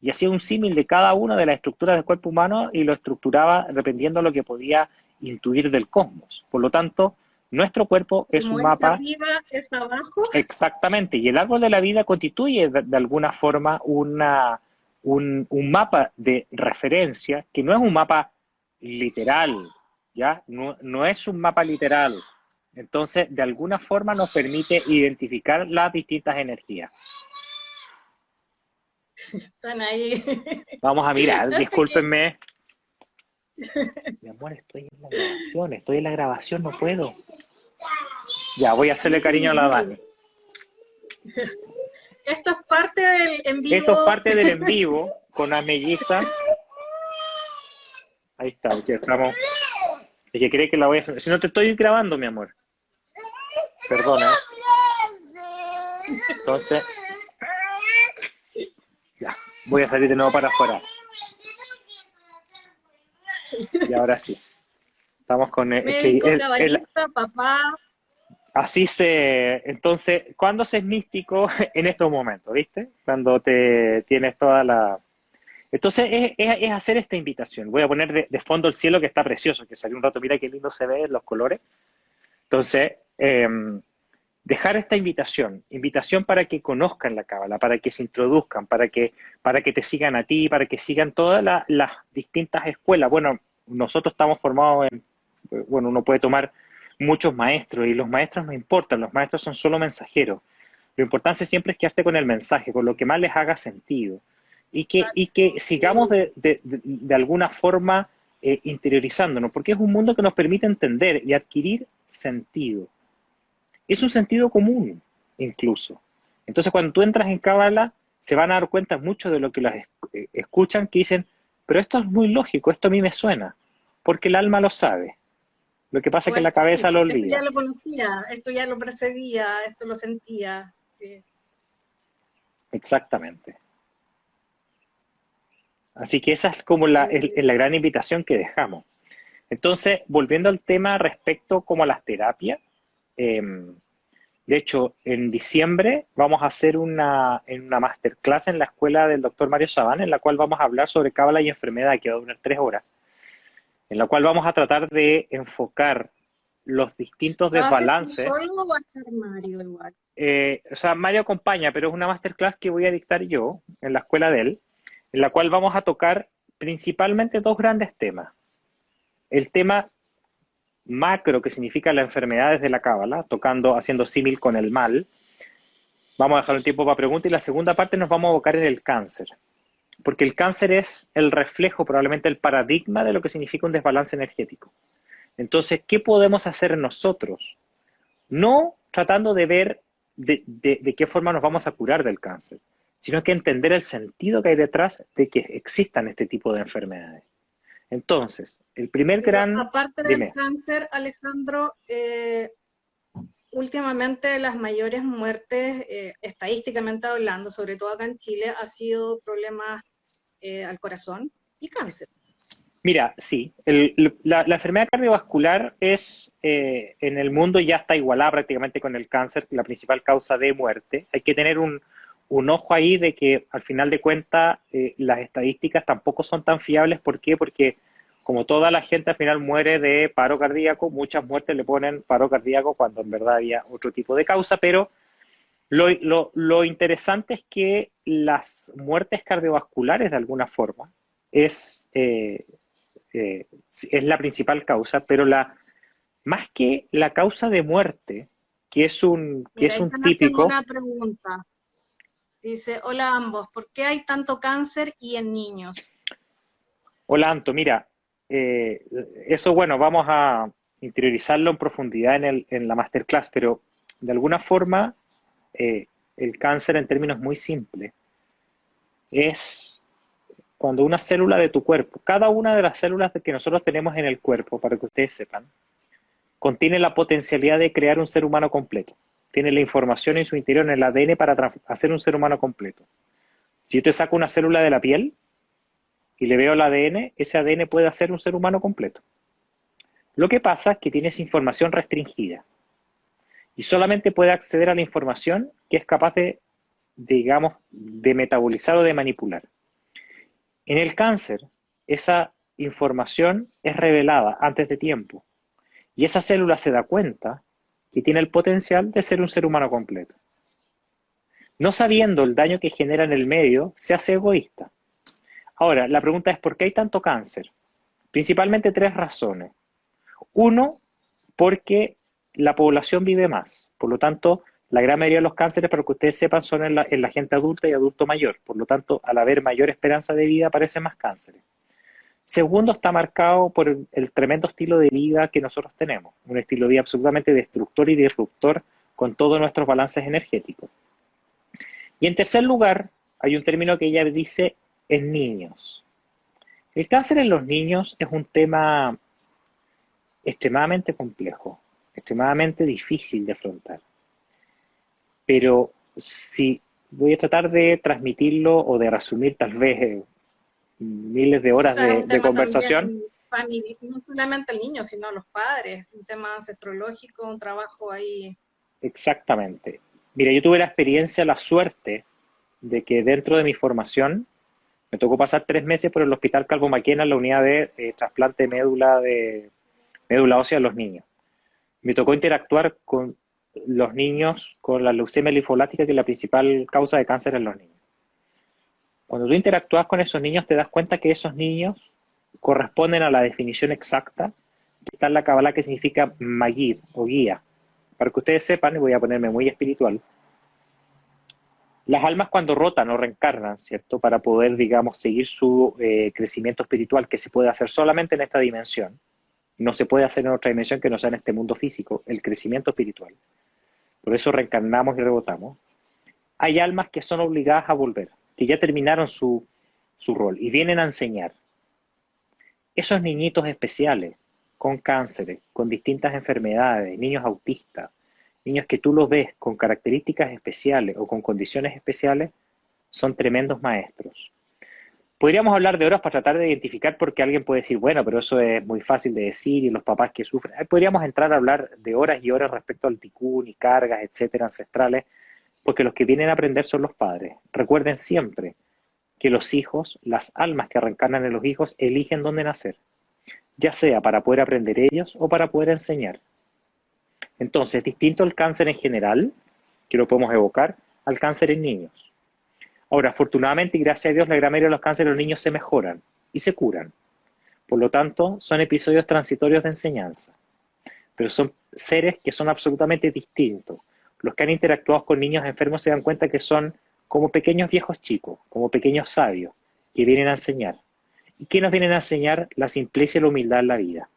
Y hacía un símil de cada una de las estructuras del cuerpo humano y lo estructuraba dependiendo de lo que podía intuir del cosmos. Por lo tanto, nuestro cuerpo es un Como es mapa. arriba, es abajo. Exactamente, y el árbol de la vida constituye de alguna forma un mapa de referencia que no es un mapa literal, ¿ya? No es un mapa literal. Entonces, de alguna forma nos permite identificar las distintas energías. Están ahí. Vamos a mirar, discúlpenme. Mi amor, estoy en la grabación, no puedo. Ya, voy a hacerle cariño a la Dani. Esto es parte del en vivo. Esto es parte del en vivo con la melliza. Ahí está, ya estamos. Es que cree que la voy a hacer. Si no te estoy grabando, mi amor. Perdona. Entonces, ya, voy a salir de nuevo para afuera. Y ahora sí. Estamos con médico, caballista, papá. Entonces, ¿cuándo se es místico? En estos momentos, ¿viste? Cuando te tienes toda la... Entonces, es hacer esta invitación. Voy a poner de fondo el cielo que está precioso, que salió un rato, mira qué lindo se ve los colores. Entonces, dejar esta invitación para que conozcan la Cábala, para que se introduzcan, para que te sigan a ti, para que sigan todas las distintas escuelas. Bueno, nosotros estamos formados bueno, uno puede tomar muchos maestros y los maestros no importan, los maestros son solo mensajeros. Lo importante siempre es quedarte con el mensaje, con lo que más les haga sentido y que sigamos de alguna forma interiorizándonos, porque es un mundo que nos permite entender y adquirir sentido. Es un sentido común, incluso. Entonces, cuando tú entras en Cábala, se van a dar cuenta mucho de lo que las escuchan, que dicen, pero esto es muy lógico, esto a mí me suena, porque el alma lo sabe. Lo que pasa es que la cabeza lo olvida. Esto ya lo conocía, esto ya lo percibía, esto lo sentía. Exactamente. Así que esa es como la gran invitación que dejamos. Entonces, volviendo al tema respecto como a las terapias, de hecho, en diciembre vamos a hacer una masterclass en la escuela del doctor Mario Sabán, en la cual vamos a hablar sobre cábala y enfermedad, que va a durar 3 horas, en la cual vamos a tratar de enfocar los distintos desbalances. ¿Solo va a estar Mario igual? O sea, Mario acompaña, pero es una masterclass que voy a dictar yo en la escuela de él, en la cual vamos a tocar principalmente 2 grandes temas. El tema macro, que significa las enfermedades de la cábala, haciendo símil con el mal. Vamos a dejar un tiempo para preguntas y la segunda parte nos vamos a abocar en el cáncer. Porque el cáncer es el reflejo, probablemente el paradigma de lo que significa un desbalance energético. Entonces, ¿qué podemos hacer nosotros? No tratando de ver de qué forma nos vamos a curar del cáncer, sino que entender el sentido que hay detrás de que existan este tipo de enfermedades. Entonces, el primer gran... Aparte del cáncer, Alejandro, últimamente las mayores muertes, estadísticamente hablando, sobre todo acá en Chile, ha sido problemas al corazón y cáncer. Mira, sí, la enfermedad cardiovascular es, en el mundo ya está igualada prácticamente con el cáncer, la principal causa de muerte. Hay que tener un ojo ahí de que al final de cuentas las estadísticas tampoco son tan fiables. ¿Por qué? Porque como toda la gente al final muere de paro cardíaco, muchas muertes le ponen paro cardíaco cuando en verdad había otro tipo de causa, pero lo interesante es que las muertes cardiovasculares de alguna forma es la principal causa, pero más que la causa de muerte, que es un típico... Una pregunta. Dice, hola a ambos, ¿por qué hay tanto cáncer y en niños? Hola Anto, mira, eh, eso, bueno, vamos a interiorizarlo en profundidad en la masterclass, pero de alguna forma eh, el cáncer en términos muy simples es cuando una célula de tu cuerpo, cada una de las células que nosotros tenemos en el cuerpo, para que ustedes sepan, contiene la potencialidad de crear un ser humano completo. Tiene la información en su interior, en el ADN, para hacer un ser humano completo. Si yo te saco una célula de la piel y le veo el ADN, ese ADN puede hacer un ser humano completo. Lo que pasa es que tienes información restringida y solamente puede acceder a la información que es capaz de, digamos, de metabolizar o de manipular. En el cáncer, esa información es revelada antes de tiempo y esa célula se da cuenta que tiene el potencial de ser un ser humano completo. No sabiendo el daño que genera en el medio, se hace egoísta. Ahora, la pregunta es ¿por qué hay tanto cáncer? Principalmente tres razones. Uno, porque la población vive más. Por lo tanto, la gran mayoría de los cánceres, para que ustedes sepan, son en la gente adulta y adulto mayor. Por lo tanto, al haber mayor esperanza de vida, aparecen más cánceres. Segundo, está marcado por el tremendo estilo de vida que nosotros tenemos. Un estilo de vida absolutamente destructor y disruptor con todos nuestros balances energéticos. Y en tercer lugar, hay un término que ella dice en niños. El cáncer en los niños es un tema extremadamente complejo, extremadamente difícil de afrontar. Pero si voy a tratar de transmitirlo o de resumir tal vez miles de horas Quizás es un de tema conversación, también familiar, no solamente el niño, sino los padres, un tema ancestrológico, un trabajo ahí. exactamente. Mira, yo tuve la experiencia, la suerte de que dentro de mi formación me tocó pasar 3 meses por el Hospital Calvo Maquena en la unidad de trasplante de médula ósea a los niños. Me tocó interactuar con los niños con la leucemia linfolática, que es la principal causa de cáncer en los niños. Cuando tú interactúas con esos niños, te das cuenta que esos niños corresponden a la definición exacta que está en la Kabbalah, que significa Magid o guía. Para que ustedes sepan, y voy a ponerme muy espiritual, las almas cuando rotan o reencarnan, ¿cierto? Para poder, digamos, seguir su crecimiento espiritual, que se puede hacer solamente en esta dimensión, no se puede hacer en otra dimensión que no sea en este mundo físico, el crecimiento espiritual. Por eso reencarnamos y rebotamos. Hay almas que son obligadas a volver, que ya terminaron su rol y vienen a enseñar. Esos niñitos especiales, con cánceres, con distintas enfermedades, niños autistas, niños que tú los ves con características especiales o con condiciones especiales, son tremendos maestros. Podríamos hablar de horas para tratar de identificar, porque alguien puede decir, bueno, pero eso es muy fácil de decir y los papás que sufren. Podríamos entrar a hablar de horas y horas respecto al ticún y cargas, etcétera, ancestrales, porque los que vienen a aprender son los padres. Recuerden siempre que los hijos, las almas que reencarnan en los hijos, eligen dónde nacer, ya sea para poder aprender ellos o para poder enseñar. Entonces, distinto al cáncer en general, que lo podemos evocar, al cáncer en niños. Ahora, afortunadamente y gracias a Dios, la gran mayoría de los cánceres en los niños se mejoran y se curan. Por lo tanto, son episodios transitorios de enseñanza. Pero son seres que son absolutamente distintos. Los que han interactuado con niños enfermos se dan cuenta que son como pequeños viejos chicos, como pequeños sabios, que vienen a enseñar. ¿Y qué nos vienen a enseñar? La simpleza y la humildad en la vida.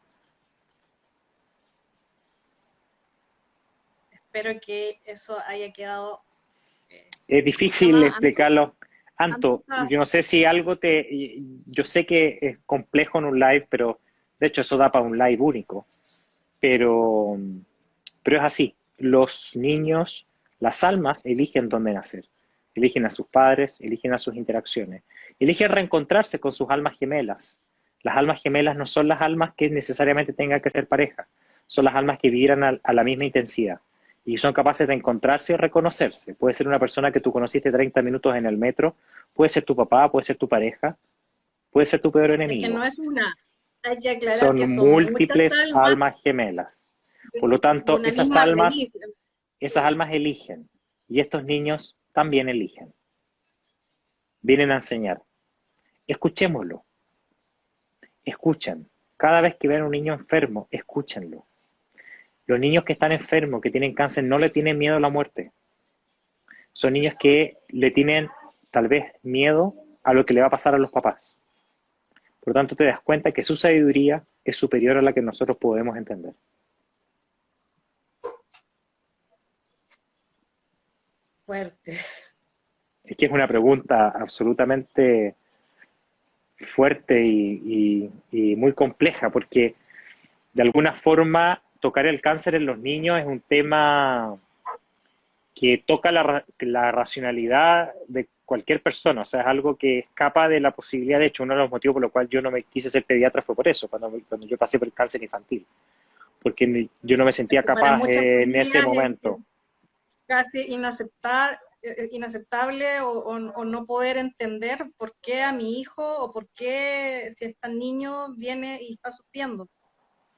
Espero que eso haya quedado Es mucho difícil más. explicarlo. Anto Anto, yo no sé si algo yo sé que es complejo en un live, pero de hecho eso da para un live único. Pero, pero es así. Los niños, las almas, eligen dónde nacer. Eligen a sus padres, eligen a sus interacciones. Eligen reencontrarse con sus almas gemelas. Las almas gemelas no son las almas que necesariamente tengan que ser pareja. Son las almas que vibran a la misma intensidad y son capaces de encontrarse y reconocerse. Puede ser una persona que tú conociste 30 minutos en el metro, puede ser tu papá, puede ser tu pareja, puede ser tu peor Es que no enemigo. es una, hay que aclarar que Son son muchas múltiples almas almas gemelas. Por lo de tanto, una misma raíz. esas almas eligen y estos niños también eligen. Vienen a enseñar. Escuchémoslo. Escuchen. Cada vez que ven a un niño enfermo, escúchenlo. Los niños que están enfermos, que tienen cáncer, no le tienen miedo a la muerte. Son niños que le tienen tal vez miedo a lo que le va a pasar a los papás. Por lo tanto, te das cuenta que su sabiduría es superior a la que nosotros podemos entender. Fuerte. Es que es una pregunta absolutamente fuerte y muy compleja, porque de alguna forma tocar el cáncer en los niños es un tema que toca la racionalidad de cualquier persona, o sea, es algo que escapa de la posibilidad. De hecho, uno de los motivos por los cuales yo no me quise ser pediatra fue por eso, cuando yo pasé por el cáncer infantil, porque yo no me sentía Que para capaz muchas en ese familias es momento. casi inaceptable o no poder entender por qué a mi hijo o por qué si este niño viene y está sufriendo.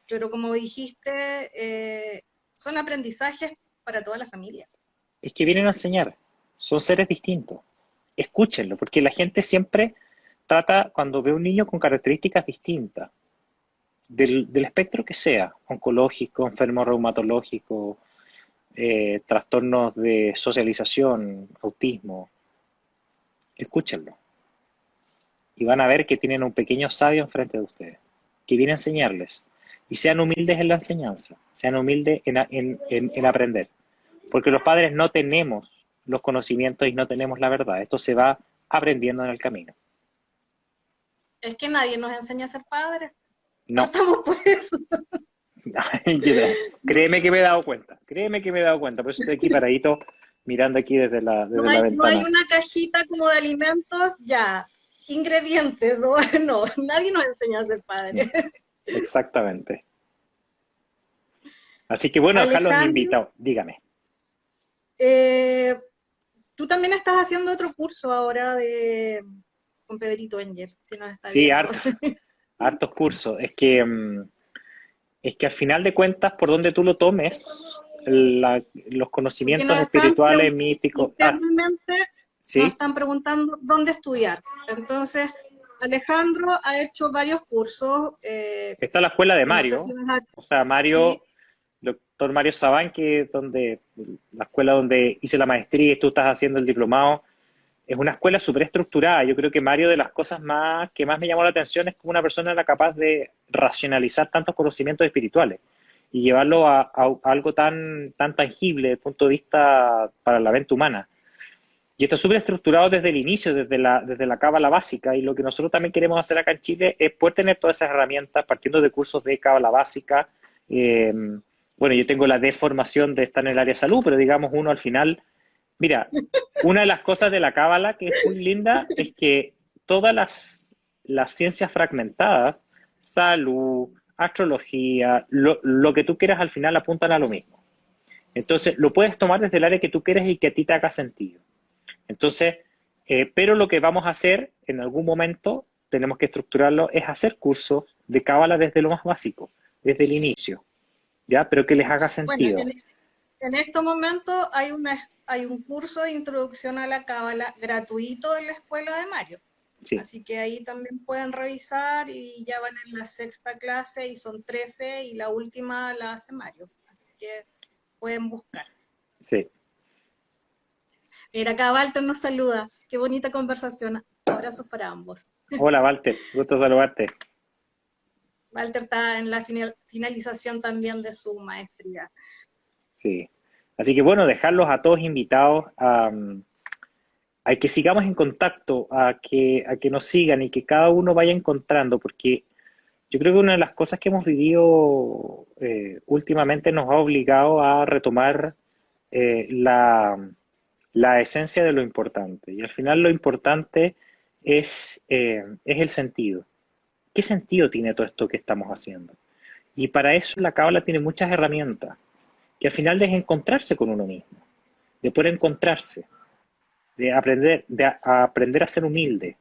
Pero como dijiste, son aprendizajes para toda la familia. Es que vienen a enseñar, son seres distintos. Escúchenlo, porque la gente siempre trata, cuando ve un niño con características distintas, del espectro que sea, oncológico, enfermo reumatológico, trastornos de socialización, autismo, escúchenlo. Y van a ver que tienen un pequeño sabio enfrente de ustedes, que viene a enseñarles. Y sean humildes en la enseñanza, sean humildes en aprender. Porque los padres no tenemos los conocimientos y no tenemos la verdad. Esto se va aprendiendo en el camino. Es que nadie nos enseña a ser padres. No. Partamos por eso. Créeme que me he dado cuenta. Créeme que me he dado cuenta. Por eso estoy aquí paradito mirando aquí desde No la no hay ventana. una cajita como de alimentos, ya, ingredientes, o no, nadie nos enseña a ser padres. Exactamente. Así que bueno, dejarlos Alejandro, invitados. Dígame. eh, tú también estás haciendo otro curso ahora con Pedrito Engel, si nos está Sí, viendo. hartos cursos. Es que al final de cuentas, por donde tú lo tomes, los Porque conocimientos espirituales, místicos. internamente nos Sí, están preguntando dónde estudiar. Entonces, Alejandro ha hecho varios cursos, está la escuela de no sé si Mario. vas a... O sea, Sí, doctor Mario Sabán, que es la escuela donde hice la maestría y tú estás haciendo el diplomado. Es una escuela súper estructurada. Yo creo que Mario, de las cosas que más me llamó la atención, es como una persona era capaz de racionalizar tantos conocimientos espirituales y llevarlo a algo tan tangible desde el punto de vista para la mente humana. Y está súper estructurado desde el inicio, desde la cábala básica. Y lo que nosotros también queremos hacer acá en Chile es poder tener todas esas herramientas partiendo de cursos de cábala básica. Eh, bueno, yo tengo la deformación de estar en el área de salud, pero digamos uno al final. Mira, una de las cosas de la cábala que es muy linda es que todas las ciencias fragmentadas, salud, astrología, lo que tú quieras al final apuntan a lo mismo. Entonces, lo puedes tomar desde el área que tú quieres y que a ti te haga sentido. Entonces, pero lo que vamos a hacer en algún momento, tenemos que estructurarlo, es hacer cursos de cábala desde lo más básico, desde el inicio, ¿ya? Pero que les haga bueno, sentido. en este momento hay un curso de introducción a la cábala gratuito en la escuela de Mario. Sí, Así que ahí también pueden revisar y ya van en la sexta clase y son 13 y la última la hace Mario. Así que pueden buscar. sí. Mira, acá Walter nos saluda. Qué bonita conversación. Abrazos para ambos. Hola, Walter, gusto saludarte. Walter está en la finalización también de su maestría. Sí. Así que bueno, dejarlos a todos invitados a que sigamos en contacto, a que nos sigan y que cada uno vaya encontrando, porque yo creo que una de las cosas que hemos vivido últimamente nos ha obligado a retomar la esencia de lo importante. Y al final lo importante es el sentido. ¿Qué sentido tiene todo esto que estamos haciendo? Y para eso la cábala tiene muchas herramientas, que al final es encontrarse con uno mismo, de poder encontrarse, a aprender a ser humilde,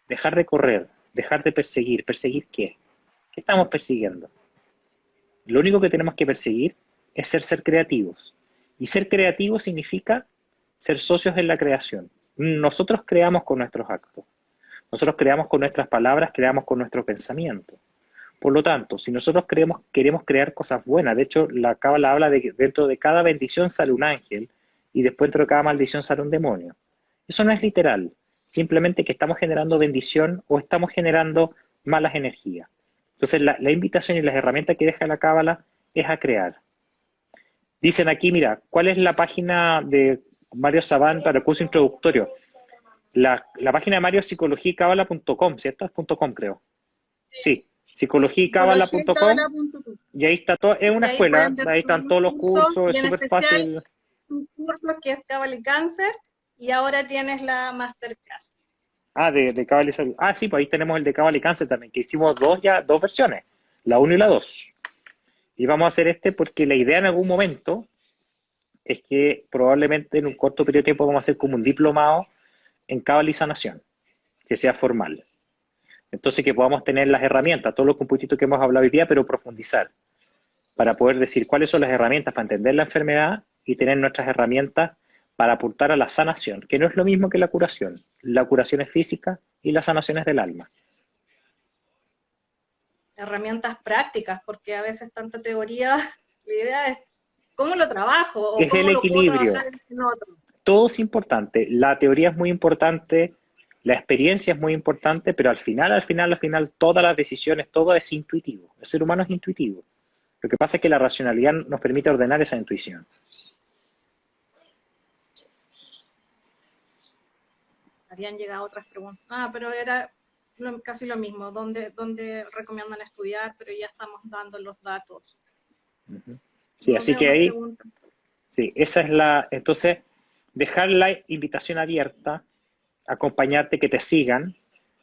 dejar de correr, dejar de perseguir. ¿Perseguir qué? ¿Qué estamos persiguiendo? Lo único que tenemos que perseguir es ser creativos. Y ser creativos significa ser socios en la creación. Nosotros creamos con nuestros actos. Nosotros creamos con nuestras palabras, creamos con nuestro pensamiento. Por lo tanto, si nosotros queremos crear cosas buenas, de hecho, la Cábala habla de que dentro de cada bendición sale un ángel y después dentro de cada maldición sale un demonio. Eso no es literal, simplemente que estamos generando bendición o estamos generando malas energías. Entonces la invitación y las herramientas que deja la Cábala es a crear. Dicen aquí, mira, ¿cuál es la página de Mario Sabán para el curso introductorio? La página de Mario es psicologiacabala.com, ¿cierto? Es .com, creo. Sí, psicologiacabala.com, psicologiacabala.com. y ahí está todo, es Y una ahí escuela, pueden ver ahí todos están los todos los cursos, cursos, y es en súper especial fácil. un curso que es Cábala y Cáncer, y ahora tienes la Masterclass. Ah, de Cábala y Salud. Ah, sí, pues ahí tenemos el de Cábala y Cáncer también, que hicimos dos versiones, la 1 y la 2. Y vamos a hacer este porque la idea en algún momento es que probablemente en un corto periodo de tiempo vamos a hacer como un diplomado en Cábala y Sanación, que sea formal. Entonces que podamos tener las herramientas, todos los puntitos que hemos hablado hoy día, pero profundizar, para poder decir cuáles son las herramientas para entender la enfermedad y tener nuestras herramientas para apuntar a la sanación, que no es lo mismo que la curación. La curación es física y la sanación es del alma. Herramientas prácticas, porque a veces tanta teoría, la idea es cómo lo trabajo o Es el cómo lo puedo equilibrio. trabajar en otro. Todo es importante. La teoría es muy importante, la experiencia es muy importante, pero al final, todas las decisiones, todo es intuitivo. El ser humano es intuitivo. Lo que pasa es que la racionalidad nos permite ordenar esa intuición. Habían llegado otras preguntas. Ah, pero era casi lo mismo. ¿Dónde recomiendan estudiar? Pero ya estamos dando los datos. Sí, No así veo que más ahí, preguntas. sí, esa es la, entonces, dejar la invitación abierta, acompañarte, que te sigan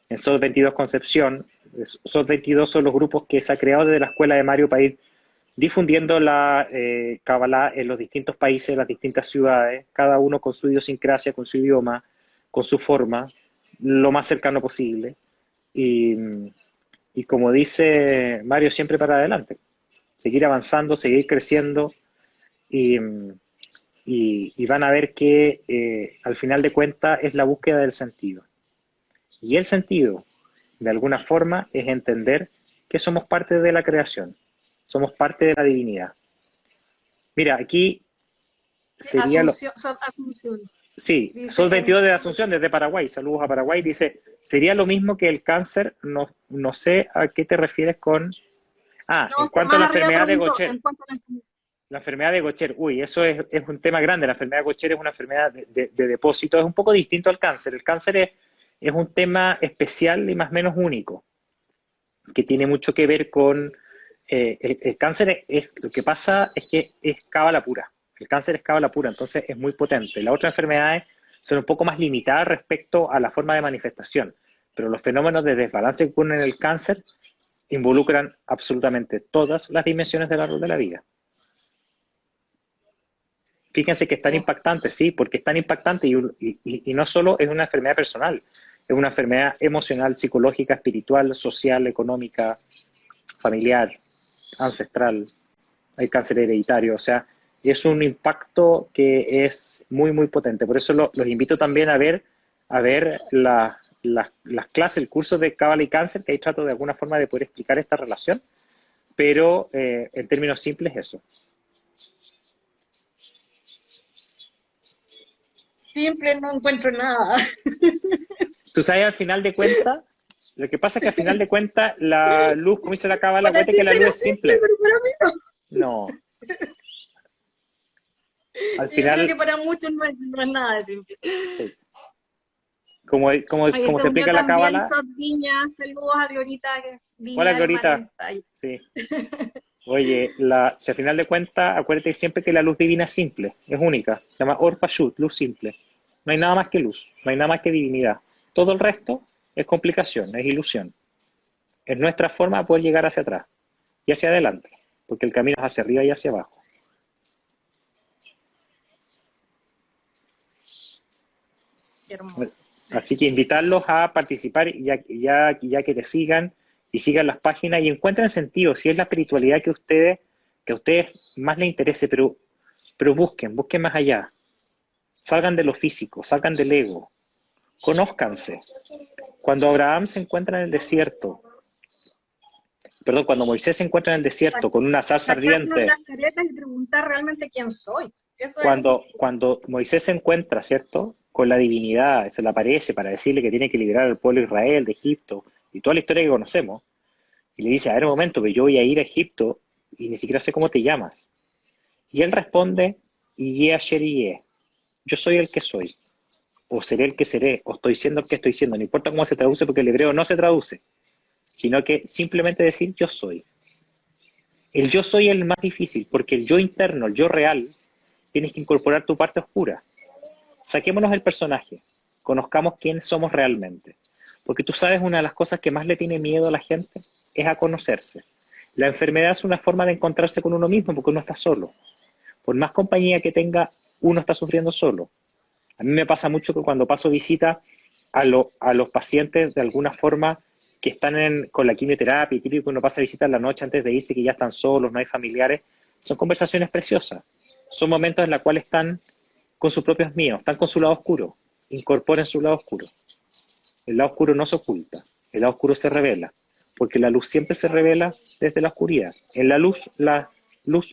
en SOS 22 Concepción. SOS 22 son los grupos que se ha creado desde la escuela de Mario para ir difundiendo la Kabbalah en los distintos países, en las distintas ciudades, cada uno con su idiosincrasia, con su idioma, con su forma, lo más cercano posible. Y, y como dice Mario, siempre para adelante. Seguir avanzando, seguir creciendo, y, y van a ver que al final de cuentas es la búsqueda del sentido. Y el sentido, de alguna forma, es entender que somos parte de la creación, somos parte de la divinidad. Mira, aquí sería lo... Asunción, Asunción. Sí, Sol Dice, 22 de Asunción, desde Paraguay, saludos a Paraguay, dice, sería lo mismo que el cáncer, no, no sé a qué te refieres con... Ah, no, en cuanto a la más arriba enfermedad de preguntó, Gaucher. en cuanto a la... La enfermedad de Gaucher, uy, eso es un tema grande. La enfermedad de Gaucher es una enfermedad de depósito, es un poco distinto al cáncer. El cáncer es un tema especial y más o menos único, que tiene mucho que ver con... el cáncer lo que pasa es que es cábala pura. El cáncer es cábala pura, entonces es muy potente. Las otras enfermedades son un poco más limitadas respecto a la forma de manifestación, pero los fenómenos de desbalance que ocurren en el cáncer involucran absolutamente todas las dimensiones del árbol de la vida. Fíjense que es tan Oh, impactante, sí, porque es tan impactante y no solo es una enfermedad personal, es una enfermedad emocional, psicológica, espiritual, social, económica, familiar, ancestral, hay cáncer hereditario, o sea, es un impacto que es muy, muy potente. Por eso los invito también a ver las clases, el curso de Cábala y Cáncer, que ahí trato de alguna forma de poder explicar esta relación, pero en términos simples eso. simple, no encuentro nada. Tú sabes, al final de cuentas, lo que pasa es que al final de cuentas, la luz, como dice la cábala, Para acuérdate ti que la luz será es simple, simple. pero para mí no. No, al Yo creo que final, para muchos no es nada de simple. sí. Como Oye, se se unió explica la también cábala, Sot Viña. Saludos a Glorita hola Viña del Mar Glorita, está ahí. sí. Oye, si al final de cuentas, acuérdate siempre que la luz divina es simple, es única. Se llama Or Pashut, luz simple. No hay nada más que luz, no hay nada más que divinidad. Todo el resto es complicación, es ilusión. Es nuestra forma de poder llegar hacia atrás y hacia adelante, porque el camino es hacia arriba y hacia abajo. Qué hermoso. Así que invitarlos a participar, ya que te sigan y sigan las páginas y encuentren sentido, si es la espiritualidad que a ustedes más les interese, pero busquen más allá. Salgan de lo físico, salgan del ego, conózcanse. Cuando Abraham se encuentra en el desierto, perdón, cuando Moisés se encuentra en el desierto con una zarza Sacarnos ardiente, las caretas y preguntar realmente quién soy. Eso es. cuando Moisés se encuentra, ¿cierto?, con la divinidad, se le aparece para decirle que tiene que liberar al pueblo de Israel de Egipto y toda la historia que conocemos, y le dice, a ver un momento, pero yo voy a ir a Egipto y ni siquiera sé cómo te llamas. Y él responde, Yé Asher Yé, yo soy el que soy, o seré el que seré, o estoy siendo el que estoy siendo, no importa cómo se traduce, porque el hebreo no se traduce, sino que simplemente decir yo soy. El yo soy el más difícil, porque el yo interno, el yo real, tienes que incorporar tu parte oscura. Saquémonos el personaje, conozcamos quién somos realmente. Porque tú sabes, una de las cosas que más le tiene miedo a la gente es a conocerse. La enfermedad es una forma de encontrarse con uno mismo porque uno está solo. Por más compañía que tenga, uno está sufriendo solo. A mí me pasa mucho que cuando paso visita a los pacientes de alguna forma que están con la quimioterapia, y típico que uno pasa visita en la noche antes de irse, que ya están solos, no hay familiares, son conversaciones preciosas. Son momentos en los cuales están con sus propios míos, están con su lado oscuro. Incorporen su lado oscuro. El lado oscuro no se oculta, el lado oscuro se revela, porque la luz siempre se revela desde la oscuridad. En la luz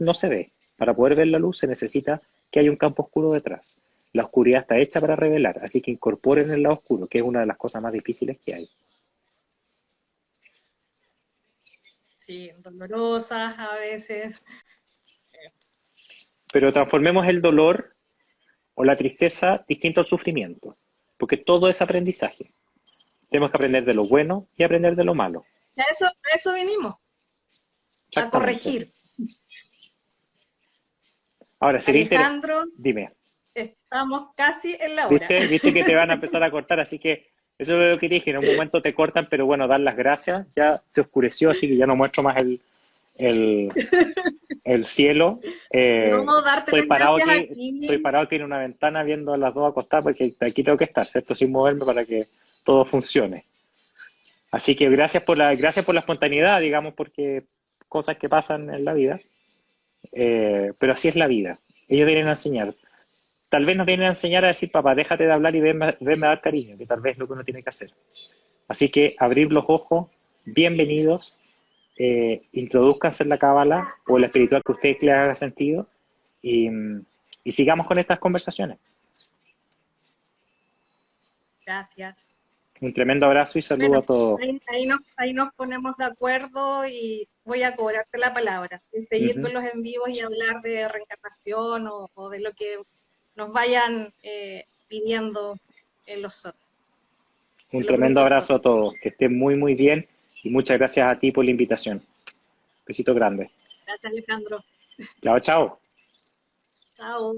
no se ve. Para poder ver la luz se necesita que haya un campo oscuro detrás. La oscuridad está hecha para revelar, así que incorporen el lado oscuro, que es una de las cosas más difíciles que hay. Sí, dolorosas a veces. Pero transformemos el dolor o la tristeza distinto al sufrimiento, porque todo es aprendizaje. Tenemos que aprender de lo bueno y aprender de lo malo. A eso vinimos, a Exactamente. corregir. Ahora, sería interesante. Alejandro, Dime. estamos casi en la hora. ¿Viste que te van a empezar a cortar? Así que eso es lo que dije, en un momento te cortan, pero bueno, dar las gracias. Ya se oscureció, así que ya no muestro más el, el cielo. No, darte las gracias Estoy aquí. parado aquí en una ventana viendo a las dos acostadas porque aquí tengo que estar, ¿cierto? Sin moverme para que todo funcione. Así que gracias por la espontaneidad, digamos, porque cosas que pasan en la vida. Pero así es la vida. Ellos vienen a enseñar. Tal vez nos vienen a enseñar a decir, papá, déjate de hablar y venme a dar cariño, que tal vez es lo que uno tiene que hacer. Así que abrir los ojos, bienvenidos, introduzcanse en la cábala o en la espiritual que a ustedes les haga sentido y, y sigamos con estas conversaciones. Gracias. Un tremendo abrazo y saludo Bueno, a todos. ahí nos ponemos de acuerdo y voy a cobrarte la palabra. Y seguir Uh-huh. con los en vivos y hablar de reencarnación o de lo que nos vayan pidiendo en Un en los tremendo grupos abrazo SOT. a todos. Que estén muy, muy bien y muchas gracias a ti por la invitación. Besito grande. Gracias, Alejandro. Chao, chao. Chao.